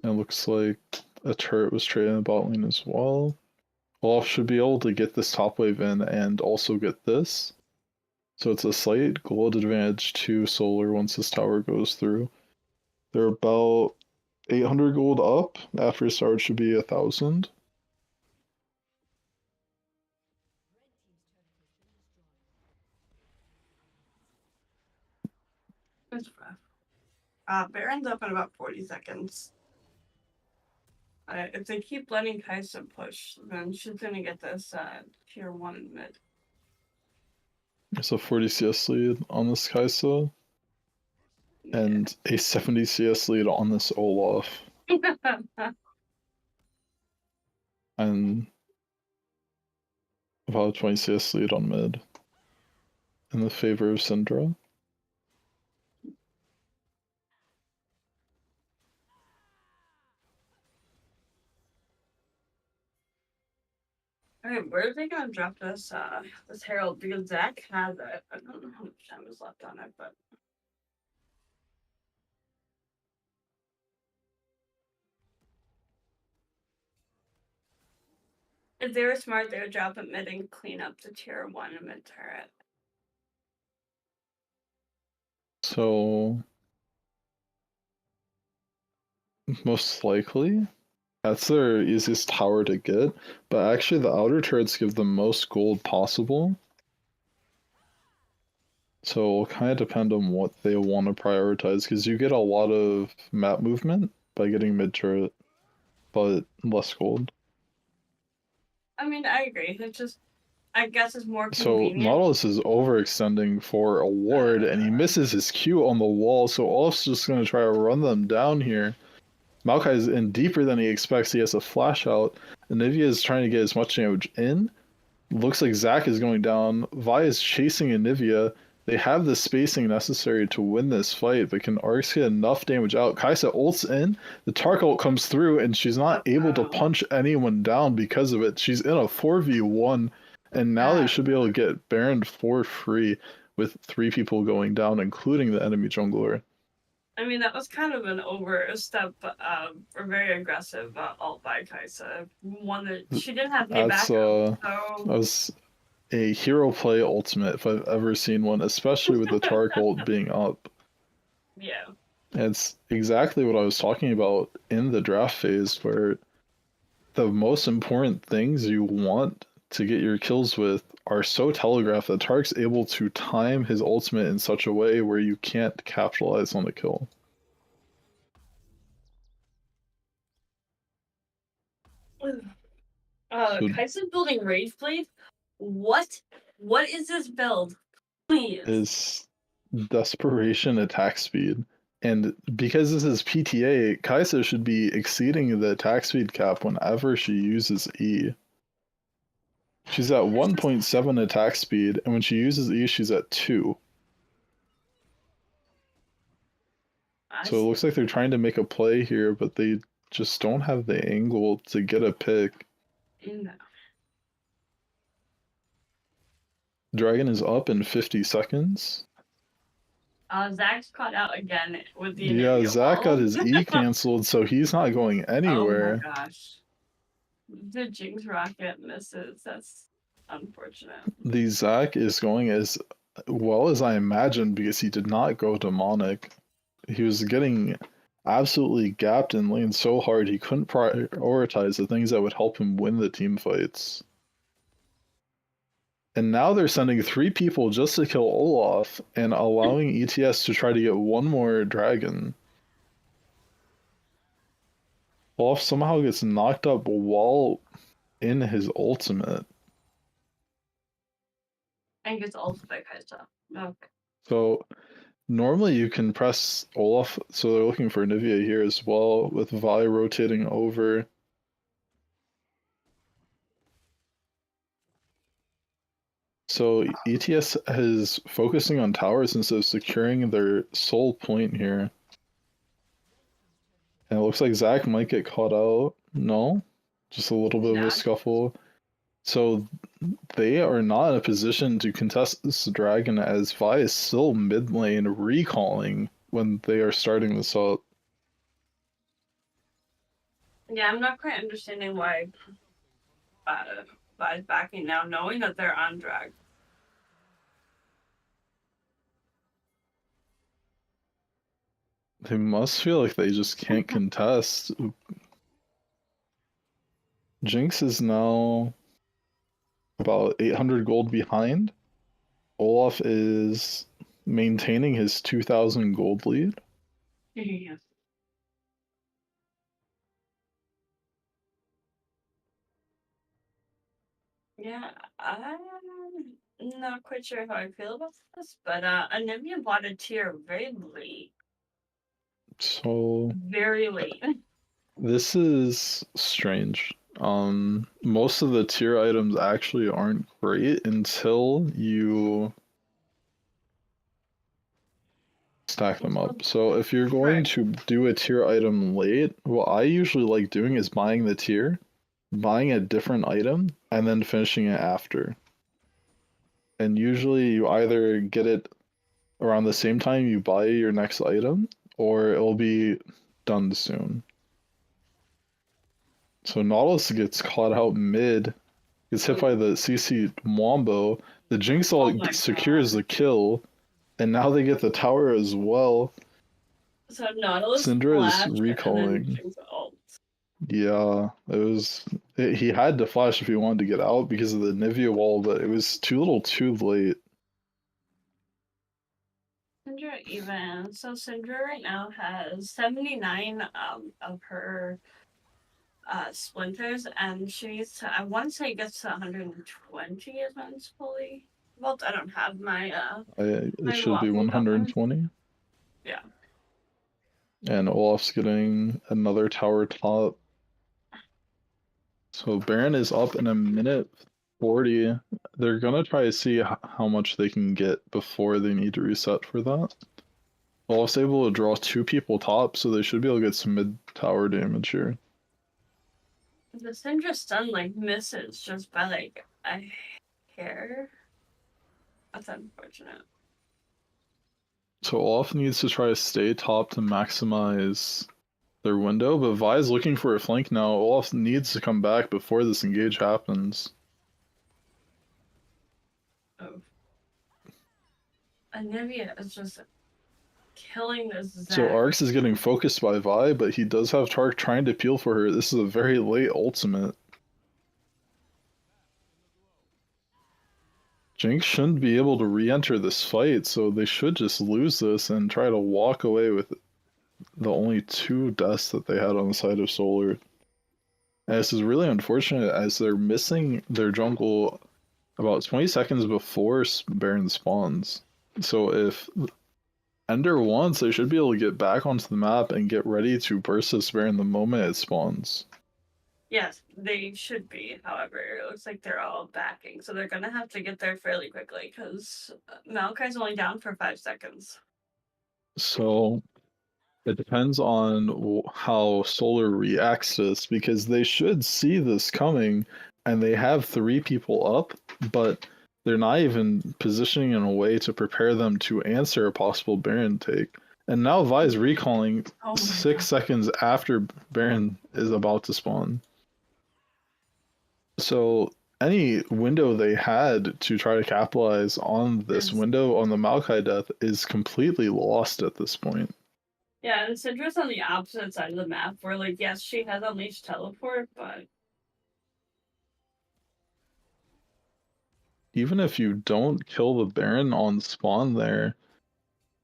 [SPEAKER 1] It looks like a turret was traded in the bot lane as well. Olaf should be able to get this top wave in and also get this. So it's a slight gold advantage to Solar once this tower goes through. They're about 800 gold up. After start should be 1,000.
[SPEAKER 2] it's rough. Baron's up in about 40 seconds. If they keep letting Kai'Sa push, then she's gonna get this tier 1 in mid.
[SPEAKER 1] There's a 40 CS lead on this Kai'Sa, and a 70 CS lead on this Olaf. And about a 20 CS lead on mid in the favor of Syndra.
[SPEAKER 2] Okay, where are they gonna drop this this Herald? Because Zac has it. I don't know how much time is left on it, but if they were smart, they would drop it mid and clean up the tier 1 and mid turret.
[SPEAKER 1] So most likely that's their easiest tower to get, but actually the outer turrets give the most gold possible. So it'll kind of depend on what they want to prioritize, because you get a lot of map movement by getting mid turret, but less gold.
[SPEAKER 2] I mean, I agree. It's just, I guess it's more
[SPEAKER 1] So
[SPEAKER 2] convenient.
[SPEAKER 1] Nautilus is overextending for a ward, and he misses his Q on the wall, so Olaf's just going to try to run them down here. Maokai's in deeper than he expects. He has a flash out. Anivia is trying to get as much damage in. Looks like Zac is going down. Vi is chasing Anivia. They have the spacing necessary to win this fight, but can Arx get enough damage out? Kai'Sa ults in. The Tark ult comes through, and she's not able to punch anyone down because of it. She's in a 4v1, and now they should be able to get Baron for free with 3 people going down, including the enemy jungler.
[SPEAKER 2] I mean, that was kind of an overstep, or very aggressive ult by Kai'Sa. One that she didn't have any backup. So
[SPEAKER 1] that was a hero play ultimate if I've ever seen one, especially with the Tark ult being up.
[SPEAKER 2] Yeah.
[SPEAKER 1] It's exactly what I was talking about in the draft phase, where the most important things you want to get your kills with are so telegraphed that Tark's able to time his ultimate in such a way where you can't capitalize on the kill. So
[SPEAKER 2] Kai's building Rage Blade. What? What is this build? Please.
[SPEAKER 1] is desperation attack speed. And because this is PTA, Kaisa should be exceeding the attack speed cap whenever she uses E. She's at 1.7 attack speed, and when she uses E, she's at 2. So it looks like they're trying to make a play here, but they just don't have the angle to get a pick.
[SPEAKER 2] No.
[SPEAKER 1] Dragon is up in 50 seconds.
[SPEAKER 2] Zach's caught out again with the
[SPEAKER 1] Yeah, Zach got his E canceled, so he's not going anywhere.
[SPEAKER 2] Oh my gosh. The Jinx rocket misses. That's unfortunate.
[SPEAKER 1] The Zach is going as well as I imagined because he did not go demonic. He was getting absolutely gapped in lane so hard he couldn't prioritize the things that would help him win the team fights. And now they're sending 3 people just to kill Olaf and allowing ETS to try to get one more dragon. Olaf somehow gets knocked up while in his ultimate.
[SPEAKER 2] And gets ulted by Kaisa. Okay.
[SPEAKER 1] So normally you can press Olaf, so they're looking for Nivea here as well, with Vi rotating over. So ETS is focusing on towers instead of securing their sole point here. And it looks like Zach might get caught out. No? Just a little bit of a scuffle. So they are not in a position to contest this dragon as Vi is still mid lane recalling when they are starting this up.
[SPEAKER 2] Yeah, I'm not quite understanding why Vi's backing now, knowing that they're on drag.
[SPEAKER 1] They must feel like they just can't contest. Jinx is now about 800 gold behind. Olaf is maintaining his 2,000 gold lead.
[SPEAKER 2] Yeah. Yeah, I'm not quite sure how I feel about this, but Anivia bought a tier very late.
[SPEAKER 1] So
[SPEAKER 2] very late.
[SPEAKER 1] This is strange. Most of the tier items actually aren't great until you stack them up. So if you're going to do a tier item late, what I usually like doing is buying the tier, buying a different item, and then finishing it after. And usually you either get it around the same time you buy your next item, or it'll be done soon. So Nautilus gets caught out mid, gets hit by the CC Wombo. The Jinx secures the kill, and now they get the tower as well.
[SPEAKER 2] So Nautilus
[SPEAKER 1] Syndra is recalling. Yeah, it was. He had to flash if he wanted to get out because of the Nivea wall, but it was too little too late.
[SPEAKER 2] Syndra even. So Syndra right now has 79 of her splinters, and she needs to, I want to say it gets to 120 eventually. Well, I don't have my
[SPEAKER 1] it should be 120.
[SPEAKER 2] Yeah.
[SPEAKER 1] And Olaf's getting another tower top. So Baron is up in a minute 40. They're gonna try to see how much they can get before they need to reset for that. Olaf's able to draw 2 people top, so they should be able to get some mid tower damage here.
[SPEAKER 2] The Syndra stun misses just by a hair. That's unfortunate.
[SPEAKER 1] So Olaf needs to try to stay top to maximize their window, but Vi's looking for a flank now. Olaf needs to come back before this engage happens.
[SPEAKER 2] Oh. Anivia is just killing this Zach.
[SPEAKER 1] So Arx is getting focused by Vi, but he does have Tark trying to peel for her. This is a very late ultimate. Jinx shouldn't be able to re-enter this fight, so they should just lose this and try to walk away with the only 2 deaths that they had on the side of Solar. And this is really unfortunate as they're missing their jungle about 20 seconds before Baron spawns. So if Ender wants, they should be able to get back onto the map and get ready to burst this Baron the moment it spawns.
[SPEAKER 2] Yes, they should be. However, it looks like they're all backing, so they're gonna have to get there fairly quickly because Maokai's only down for 5 seconds.
[SPEAKER 1] So it depends on how Solar reacts to this, because they should see this coming and they have 3 people up, but they're not even positioning in a way to prepare them to answer a possible Baron take. And now Vi's recalling 6 seconds after Baron is about to spawn. So any window they had to try to capitalize on this window on the Maokai death is completely lost at this point.
[SPEAKER 2] Yeah, and Syndra's on the opposite side of the map where, like, yes, she has Unleashed Teleport, but
[SPEAKER 1] even if you don't kill the Baron on spawn there,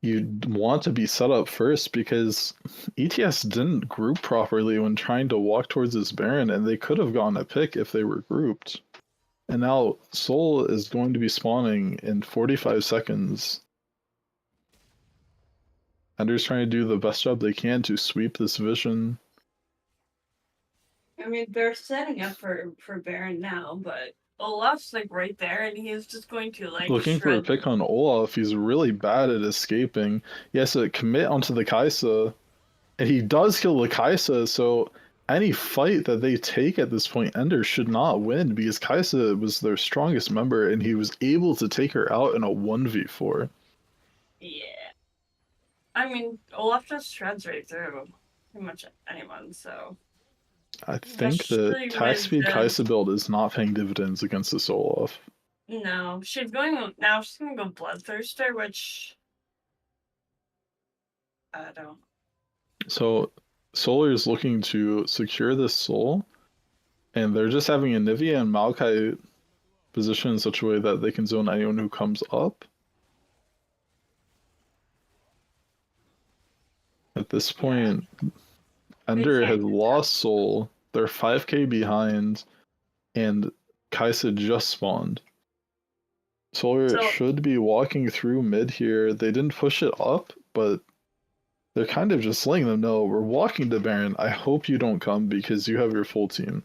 [SPEAKER 1] you want to be set up first, because ETS didn't group properly when trying to walk towards this Baron, and they could have gotten a pick if they were grouped. And now Soul is going to be spawning in 45 seconds. Ender's trying to do the best job they can to sweep this vision.
[SPEAKER 2] I mean, they're setting up for Baron now, but Olaf's like right there, and he's just going to like
[SPEAKER 1] looking for a pick on Olaf. He's really bad at escaping. He has to commit onto the Kaisa, and he does kill the Kaisa, so any fight that they take at this point, Ender should not win, because Kaisa was their strongest member, and he was able to take her out in a 1v4.
[SPEAKER 2] Yeah. I mean, Olaf just shreds right through pretty much anyone, so...
[SPEAKER 1] I think the attack speed Kaisa build is not paying dividends against this Olaf.
[SPEAKER 2] No, she's going to go Bloodthirster, which... I don't...
[SPEAKER 1] So, Solar is looking to secure this soul, and they're just having Anivia and Maokai positioned in such a way that they can zone anyone who comes up. At this point, Ender has lost Soul. They're 5k behind, and Kaisa just spawned. Solar should be walking through mid here. They didn't push it up, but they're kind of just letting them know, we're walking to Baron. I hope you don't come because you have your full team.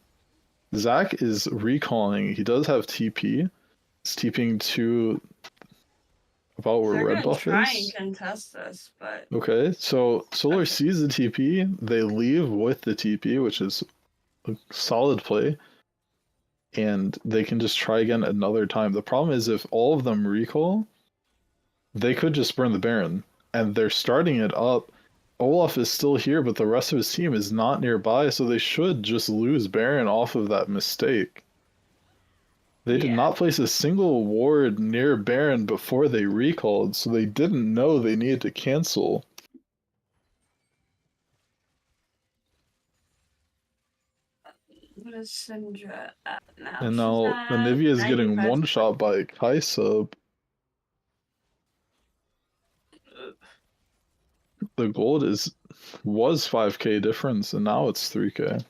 [SPEAKER 1] Zach is recalling. He does have TP. He's TPing to about where red buff is.
[SPEAKER 2] They're gonna try and contest this, but...
[SPEAKER 1] Okay, so Solar sees the TP. They leave with the TP, which is a solid play. And they can just try again another time. The problem is if all of them recall, they could just burn the Baron. And they're starting it up. Olaf is still here, but the rest of his team is not nearby, so they should just lose Baron off of that mistake. They did not place a single ward near Baron before they recalled, so they didn't know they needed to cancel.
[SPEAKER 2] What is Syndra at now?
[SPEAKER 1] And now Anivia is getting one shot by Kaisa. The gold was 5k difference, and now it's 3k.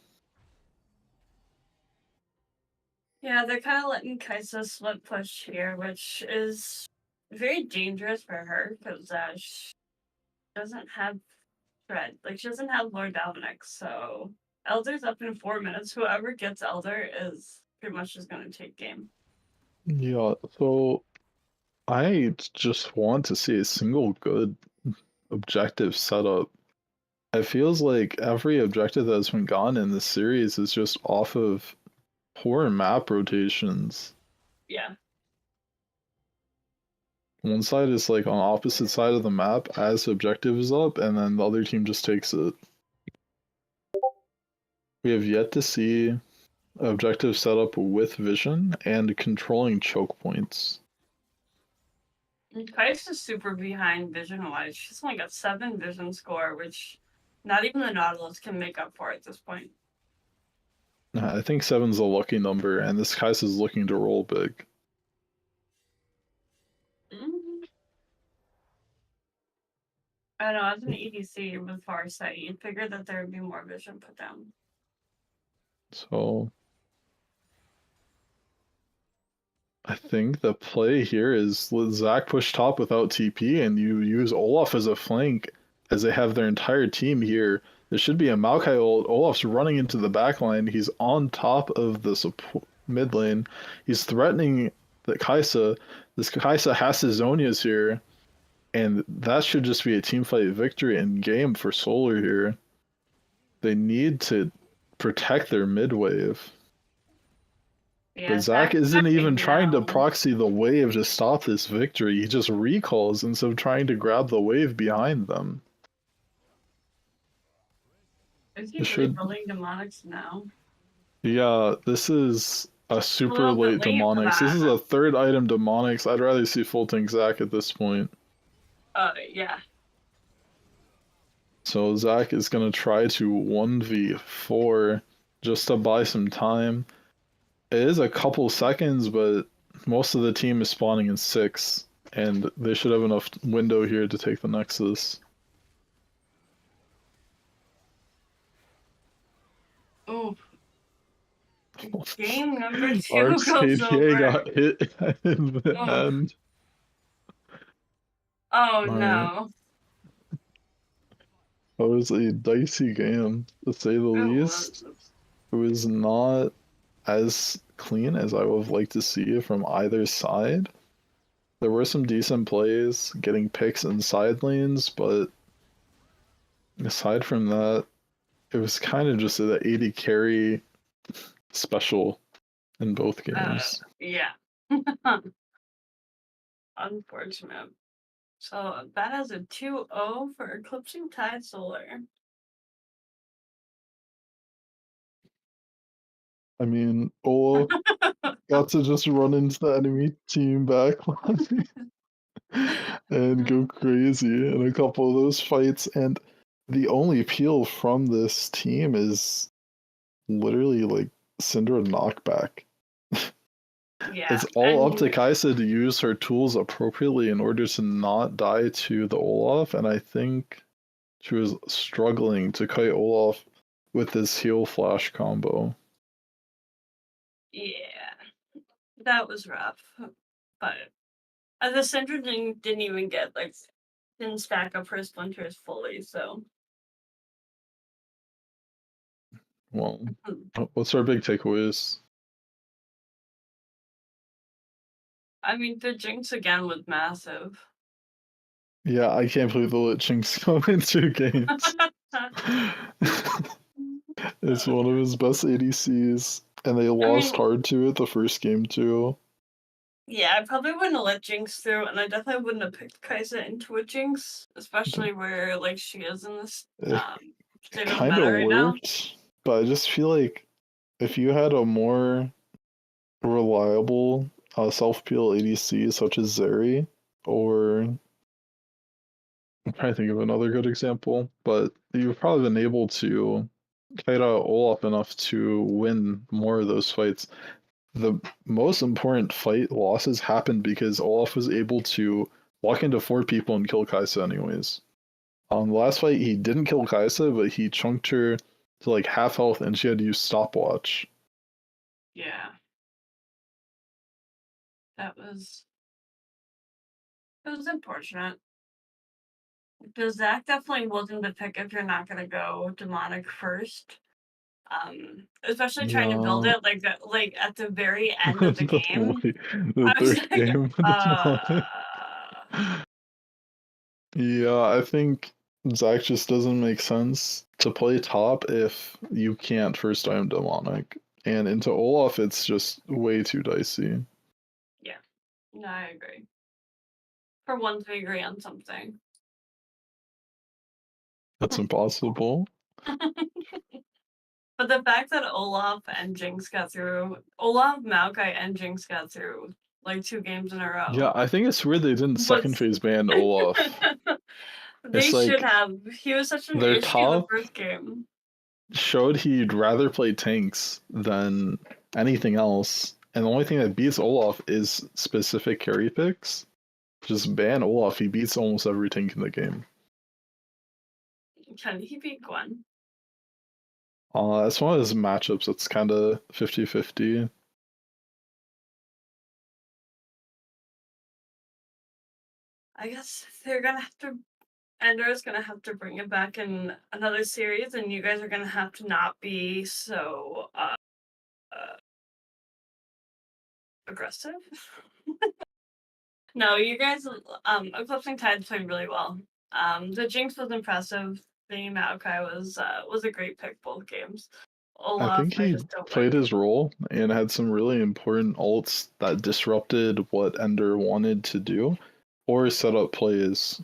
[SPEAKER 2] Yeah, they're kind of letting Kaisa split push here, which is very dangerous for her because she doesn't have Shred. Like, she doesn't have Lord Dominic, so Elder's up in 4 minutes. Whoever gets Elder is pretty much just going to take game.
[SPEAKER 1] Yeah, so I just want to see a single good objective setup. It feels like every objective that's been gone in this series is just off of poor map rotations.
[SPEAKER 2] Yeah.
[SPEAKER 1] One side is like on opposite side of the map as the objective is up, and then the other team just takes it. We have yet to see objective setup with vision and controlling choke points.
[SPEAKER 2] Kais is super behind vision wise. She's only got 7 vision score, which not even the Nautilus can make up for at this point.
[SPEAKER 1] I think seven's a lucky number, and this Kai'Sa's looking to roll big.
[SPEAKER 2] Mm. I know, as an EDC with Farsight, you'd figure that there would be more vision put down.
[SPEAKER 1] So I think the play here is let Zach push top without TP, and you use Olaf as a flank, as they have their entire team here. There should be a Maokai ult. Olaf's running into the back line. He's on top of the mid lane. He's threatening the Kai'Sa. This Kai'Sa has his Zonias here, and that should just be a team fight victory in game for Solar here. They need to protect their mid wave.
[SPEAKER 2] Yeah,
[SPEAKER 1] But Zach isn't even trying to
[SPEAKER 2] now.
[SPEAKER 1] proxy the wave to stop this victory. He just recalls instead of trying to grab the wave behind them.
[SPEAKER 2] Is he
[SPEAKER 1] It
[SPEAKER 2] really
[SPEAKER 1] should.
[SPEAKER 2] building demonics now?
[SPEAKER 1] Yeah, this is a super
[SPEAKER 2] little bit
[SPEAKER 1] late
[SPEAKER 2] late for
[SPEAKER 1] demonics. This is
[SPEAKER 2] that.
[SPEAKER 1] a third item demonics. I'd rather see full tank Zach at this point.
[SPEAKER 2] Yeah.
[SPEAKER 1] So Zach is gonna try to 1v4 just to buy some time. It is a couple seconds, but most of the team is spawning in 6, and they should have enough window here to take the Nexus.
[SPEAKER 2] Ooh. Game number 2
[SPEAKER 1] Arts
[SPEAKER 2] goes
[SPEAKER 1] KTA
[SPEAKER 2] over.
[SPEAKER 1] got hit in the end.
[SPEAKER 2] Oh
[SPEAKER 1] All right.
[SPEAKER 2] no.
[SPEAKER 1] That was a dicey game, to say the
[SPEAKER 2] It
[SPEAKER 1] least.
[SPEAKER 2] was.
[SPEAKER 1] It was not as clean as I would have liked to see from either side. There were some decent plays, getting picks in side lanes, but aside from that, it was kind of just an 80 carry special in both games.
[SPEAKER 2] Yeah. Unfortunate. So that is a 2-0 for Eclipsing Tide Solar.
[SPEAKER 1] I mean, Ola got to just run into the enemy team backline and go crazy in a couple of those fights. And the only peel from this team is literally like Syndra knockback.
[SPEAKER 2] Yeah.
[SPEAKER 1] It's all up to Kaisa to use her tools appropriately in order to not die to the Olaf, and I think she was struggling to kite Olaf with this heal flash combo.
[SPEAKER 2] Yeah. That was rough. But the Syndra didn't even get, like, didn't stack up her splinters fully, so.
[SPEAKER 1] Well, what's our big takeaways?
[SPEAKER 2] I mean, the Jinx again was massive.
[SPEAKER 1] Yeah, I can't believe they let Jinx go in 2 games. It's one of his best ADCs, and they lost hard to it the first game too.
[SPEAKER 2] Yeah, I probably wouldn't have let Jinx through, and I definitely wouldn't have picked Kaisa into a Jinx, especially where like she is in this state of the
[SPEAKER 1] Kind of
[SPEAKER 2] meta right now.
[SPEAKER 1] worked, but I just feel like if you had a more reliable self-peel ADC such as Zeri, or I'm trying to think of another good example, but you've probably been able to kite out Olaf enough to win more of those fights. The most important fight losses happened because Olaf was able to walk into 4 people and kill Kaisa anyways. On the last fight, he didn't kill Kaisa, but he chunked her to like half health and she had to use stopwatch.
[SPEAKER 2] Yeah. It was unfortunate. Because Zach definitely wasn't the pick if you're not gonna go demonic first. Especially trying to build it like at the very end of the game.
[SPEAKER 1] The
[SPEAKER 2] I was
[SPEAKER 1] third
[SPEAKER 2] like,
[SPEAKER 1] game. Yeah, I think Zach just doesn't make sense to play top if you can't first time demonic. And into Olaf, it's just way too dicey.
[SPEAKER 2] Yeah, no, I agree. For once we agree on something.
[SPEAKER 1] That's impossible.
[SPEAKER 2] But the fact that Olaf and Jinx got through, Olaf, Maokai, and Jinx got through like 2 games in a row.
[SPEAKER 1] Yeah, I think it's weird they didn't second
[SPEAKER 2] Was
[SPEAKER 1] phase ban Olaf.
[SPEAKER 2] they
[SPEAKER 1] It's
[SPEAKER 2] should
[SPEAKER 1] like
[SPEAKER 2] have. He was such an
[SPEAKER 1] their
[SPEAKER 2] issue the
[SPEAKER 1] top
[SPEAKER 2] first game.
[SPEAKER 1] showed he'd rather play tanks than anything else. And the only thing that beats Olaf is specific carry picks. Just ban Olaf, he beats almost every tank in the game.
[SPEAKER 2] Can he beat Gwen?
[SPEAKER 1] That's one of his matchups that's kind of 50-50.
[SPEAKER 2] I guess they're gonna have to. Ender's gonna have to bring it back in another series, and you guys are gonna have to not be so aggressive. No, you guys, Eclipsing Tides played really well. The Jinx was impressive. The Maokai was a great pick both games.
[SPEAKER 1] I
[SPEAKER 2] Olaf,
[SPEAKER 1] think
[SPEAKER 2] I
[SPEAKER 1] he
[SPEAKER 2] just don't
[SPEAKER 1] played
[SPEAKER 2] like.
[SPEAKER 1] his role and had some really important ults that disrupted what Ender wanted to do or set up plays.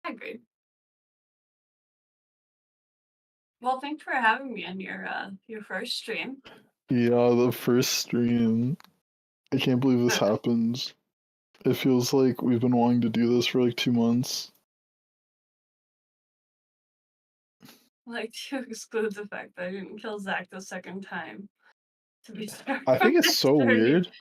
[SPEAKER 2] I agree. Well, thanks for having me on your first stream.
[SPEAKER 1] Yeah, the first stream. I can't believe this happened. It feels like we've been wanting to do this for like 2 months.
[SPEAKER 2] Like to exclude the fact that I didn't kill Zach the second time. To be fair,
[SPEAKER 1] I
[SPEAKER 2] from
[SPEAKER 1] think it's
[SPEAKER 2] next
[SPEAKER 1] so
[SPEAKER 2] 30.
[SPEAKER 1] weird.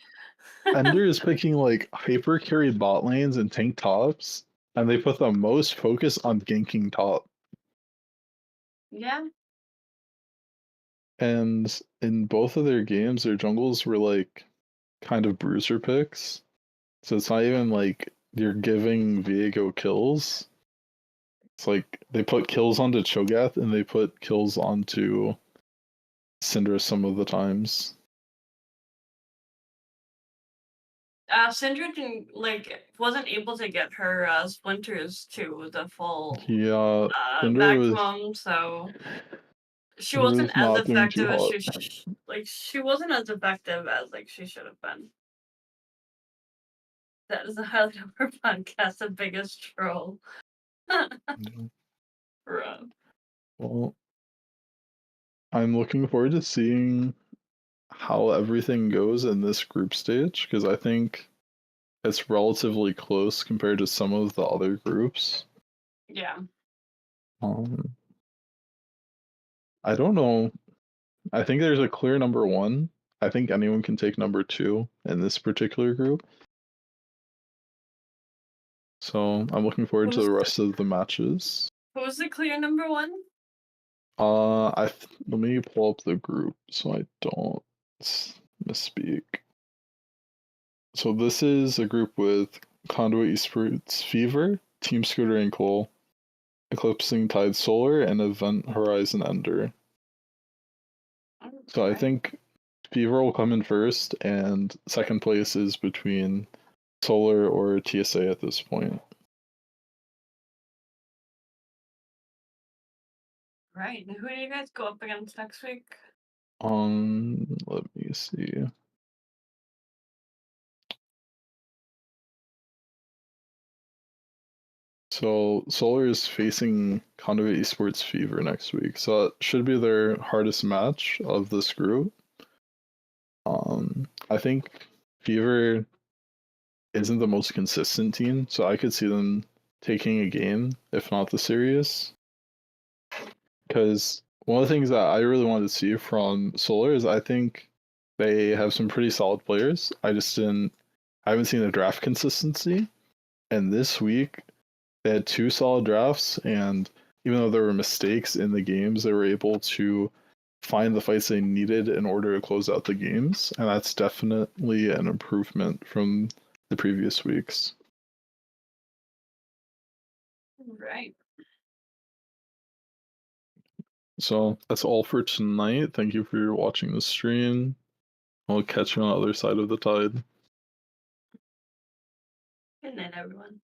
[SPEAKER 1] Ender is picking like hyper carry bot lanes and tank tops, and they put the most focus on ganking top.
[SPEAKER 2] Yeah,
[SPEAKER 1] And in both of their games, their jungles were like kind of bruiser picks. So it's not even like you're giving Viego kills. It's like they put kills onto Cho'Gath and they put kills onto Syndra some of the times.
[SPEAKER 2] Syndra didn't wasn't able to get her splinters to the full
[SPEAKER 1] Yeah,
[SPEAKER 2] maximum, so she
[SPEAKER 1] Syndra
[SPEAKER 2] wasn't
[SPEAKER 1] was
[SPEAKER 2] as
[SPEAKER 1] not doing too
[SPEAKER 2] effective as
[SPEAKER 1] hot.
[SPEAKER 2] she wasn't as effective as she should have been. That is a highlight of her podcast, the biggest troll. Rough.
[SPEAKER 1] Well, I'm looking forward to seeing how everything goes in this group stage because I think it's relatively close compared to some of the other groups.
[SPEAKER 2] Yeah.
[SPEAKER 1] Um, I don't know. I think there's a clear number one. I think anyone can take number two in this particular group. So I'm looking forward to
[SPEAKER 2] Who's
[SPEAKER 1] the
[SPEAKER 2] the,
[SPEAKER 1] rest of the matches.
[SPEAKER 2] who's the clear number one?
[SPEAKER 1] Let me pull up the group so I don't misspeak. So this is a group with Conduit Esports Fever, Team Scooter and Cole, Eclipsing Tide Solar, and Event Horizon Ender. So I think Fever will come in first, and second place is between Solar or TSA at this point.
[SPEAKER 2] Right. And who do you guys go up against next week?
[SPEAKER 1] Let me see. So Solar is facing Conduit Esports Fever next week, so that should be their hardest match of this group. I think Fever isn't the most consistent team, so I could see them taking a game, if not the series. Because one of the things that I really wanted to see from Solar is I think they have some pretty solid players. I haven't seen the draft consistency. And this week, they had two solid drafts, and even though there were mistakes in the games, they were able to find the fights they needed in order to close out the games, and that's definitely an improvement from the previous weeks.
[SPEAKER 2] Right.
[SPEAKER 1] So that's all for tonight. Thank you for watching the stream. I'll catch you on the other side of the tide.
[SPEAKER 2] Good night, everyone.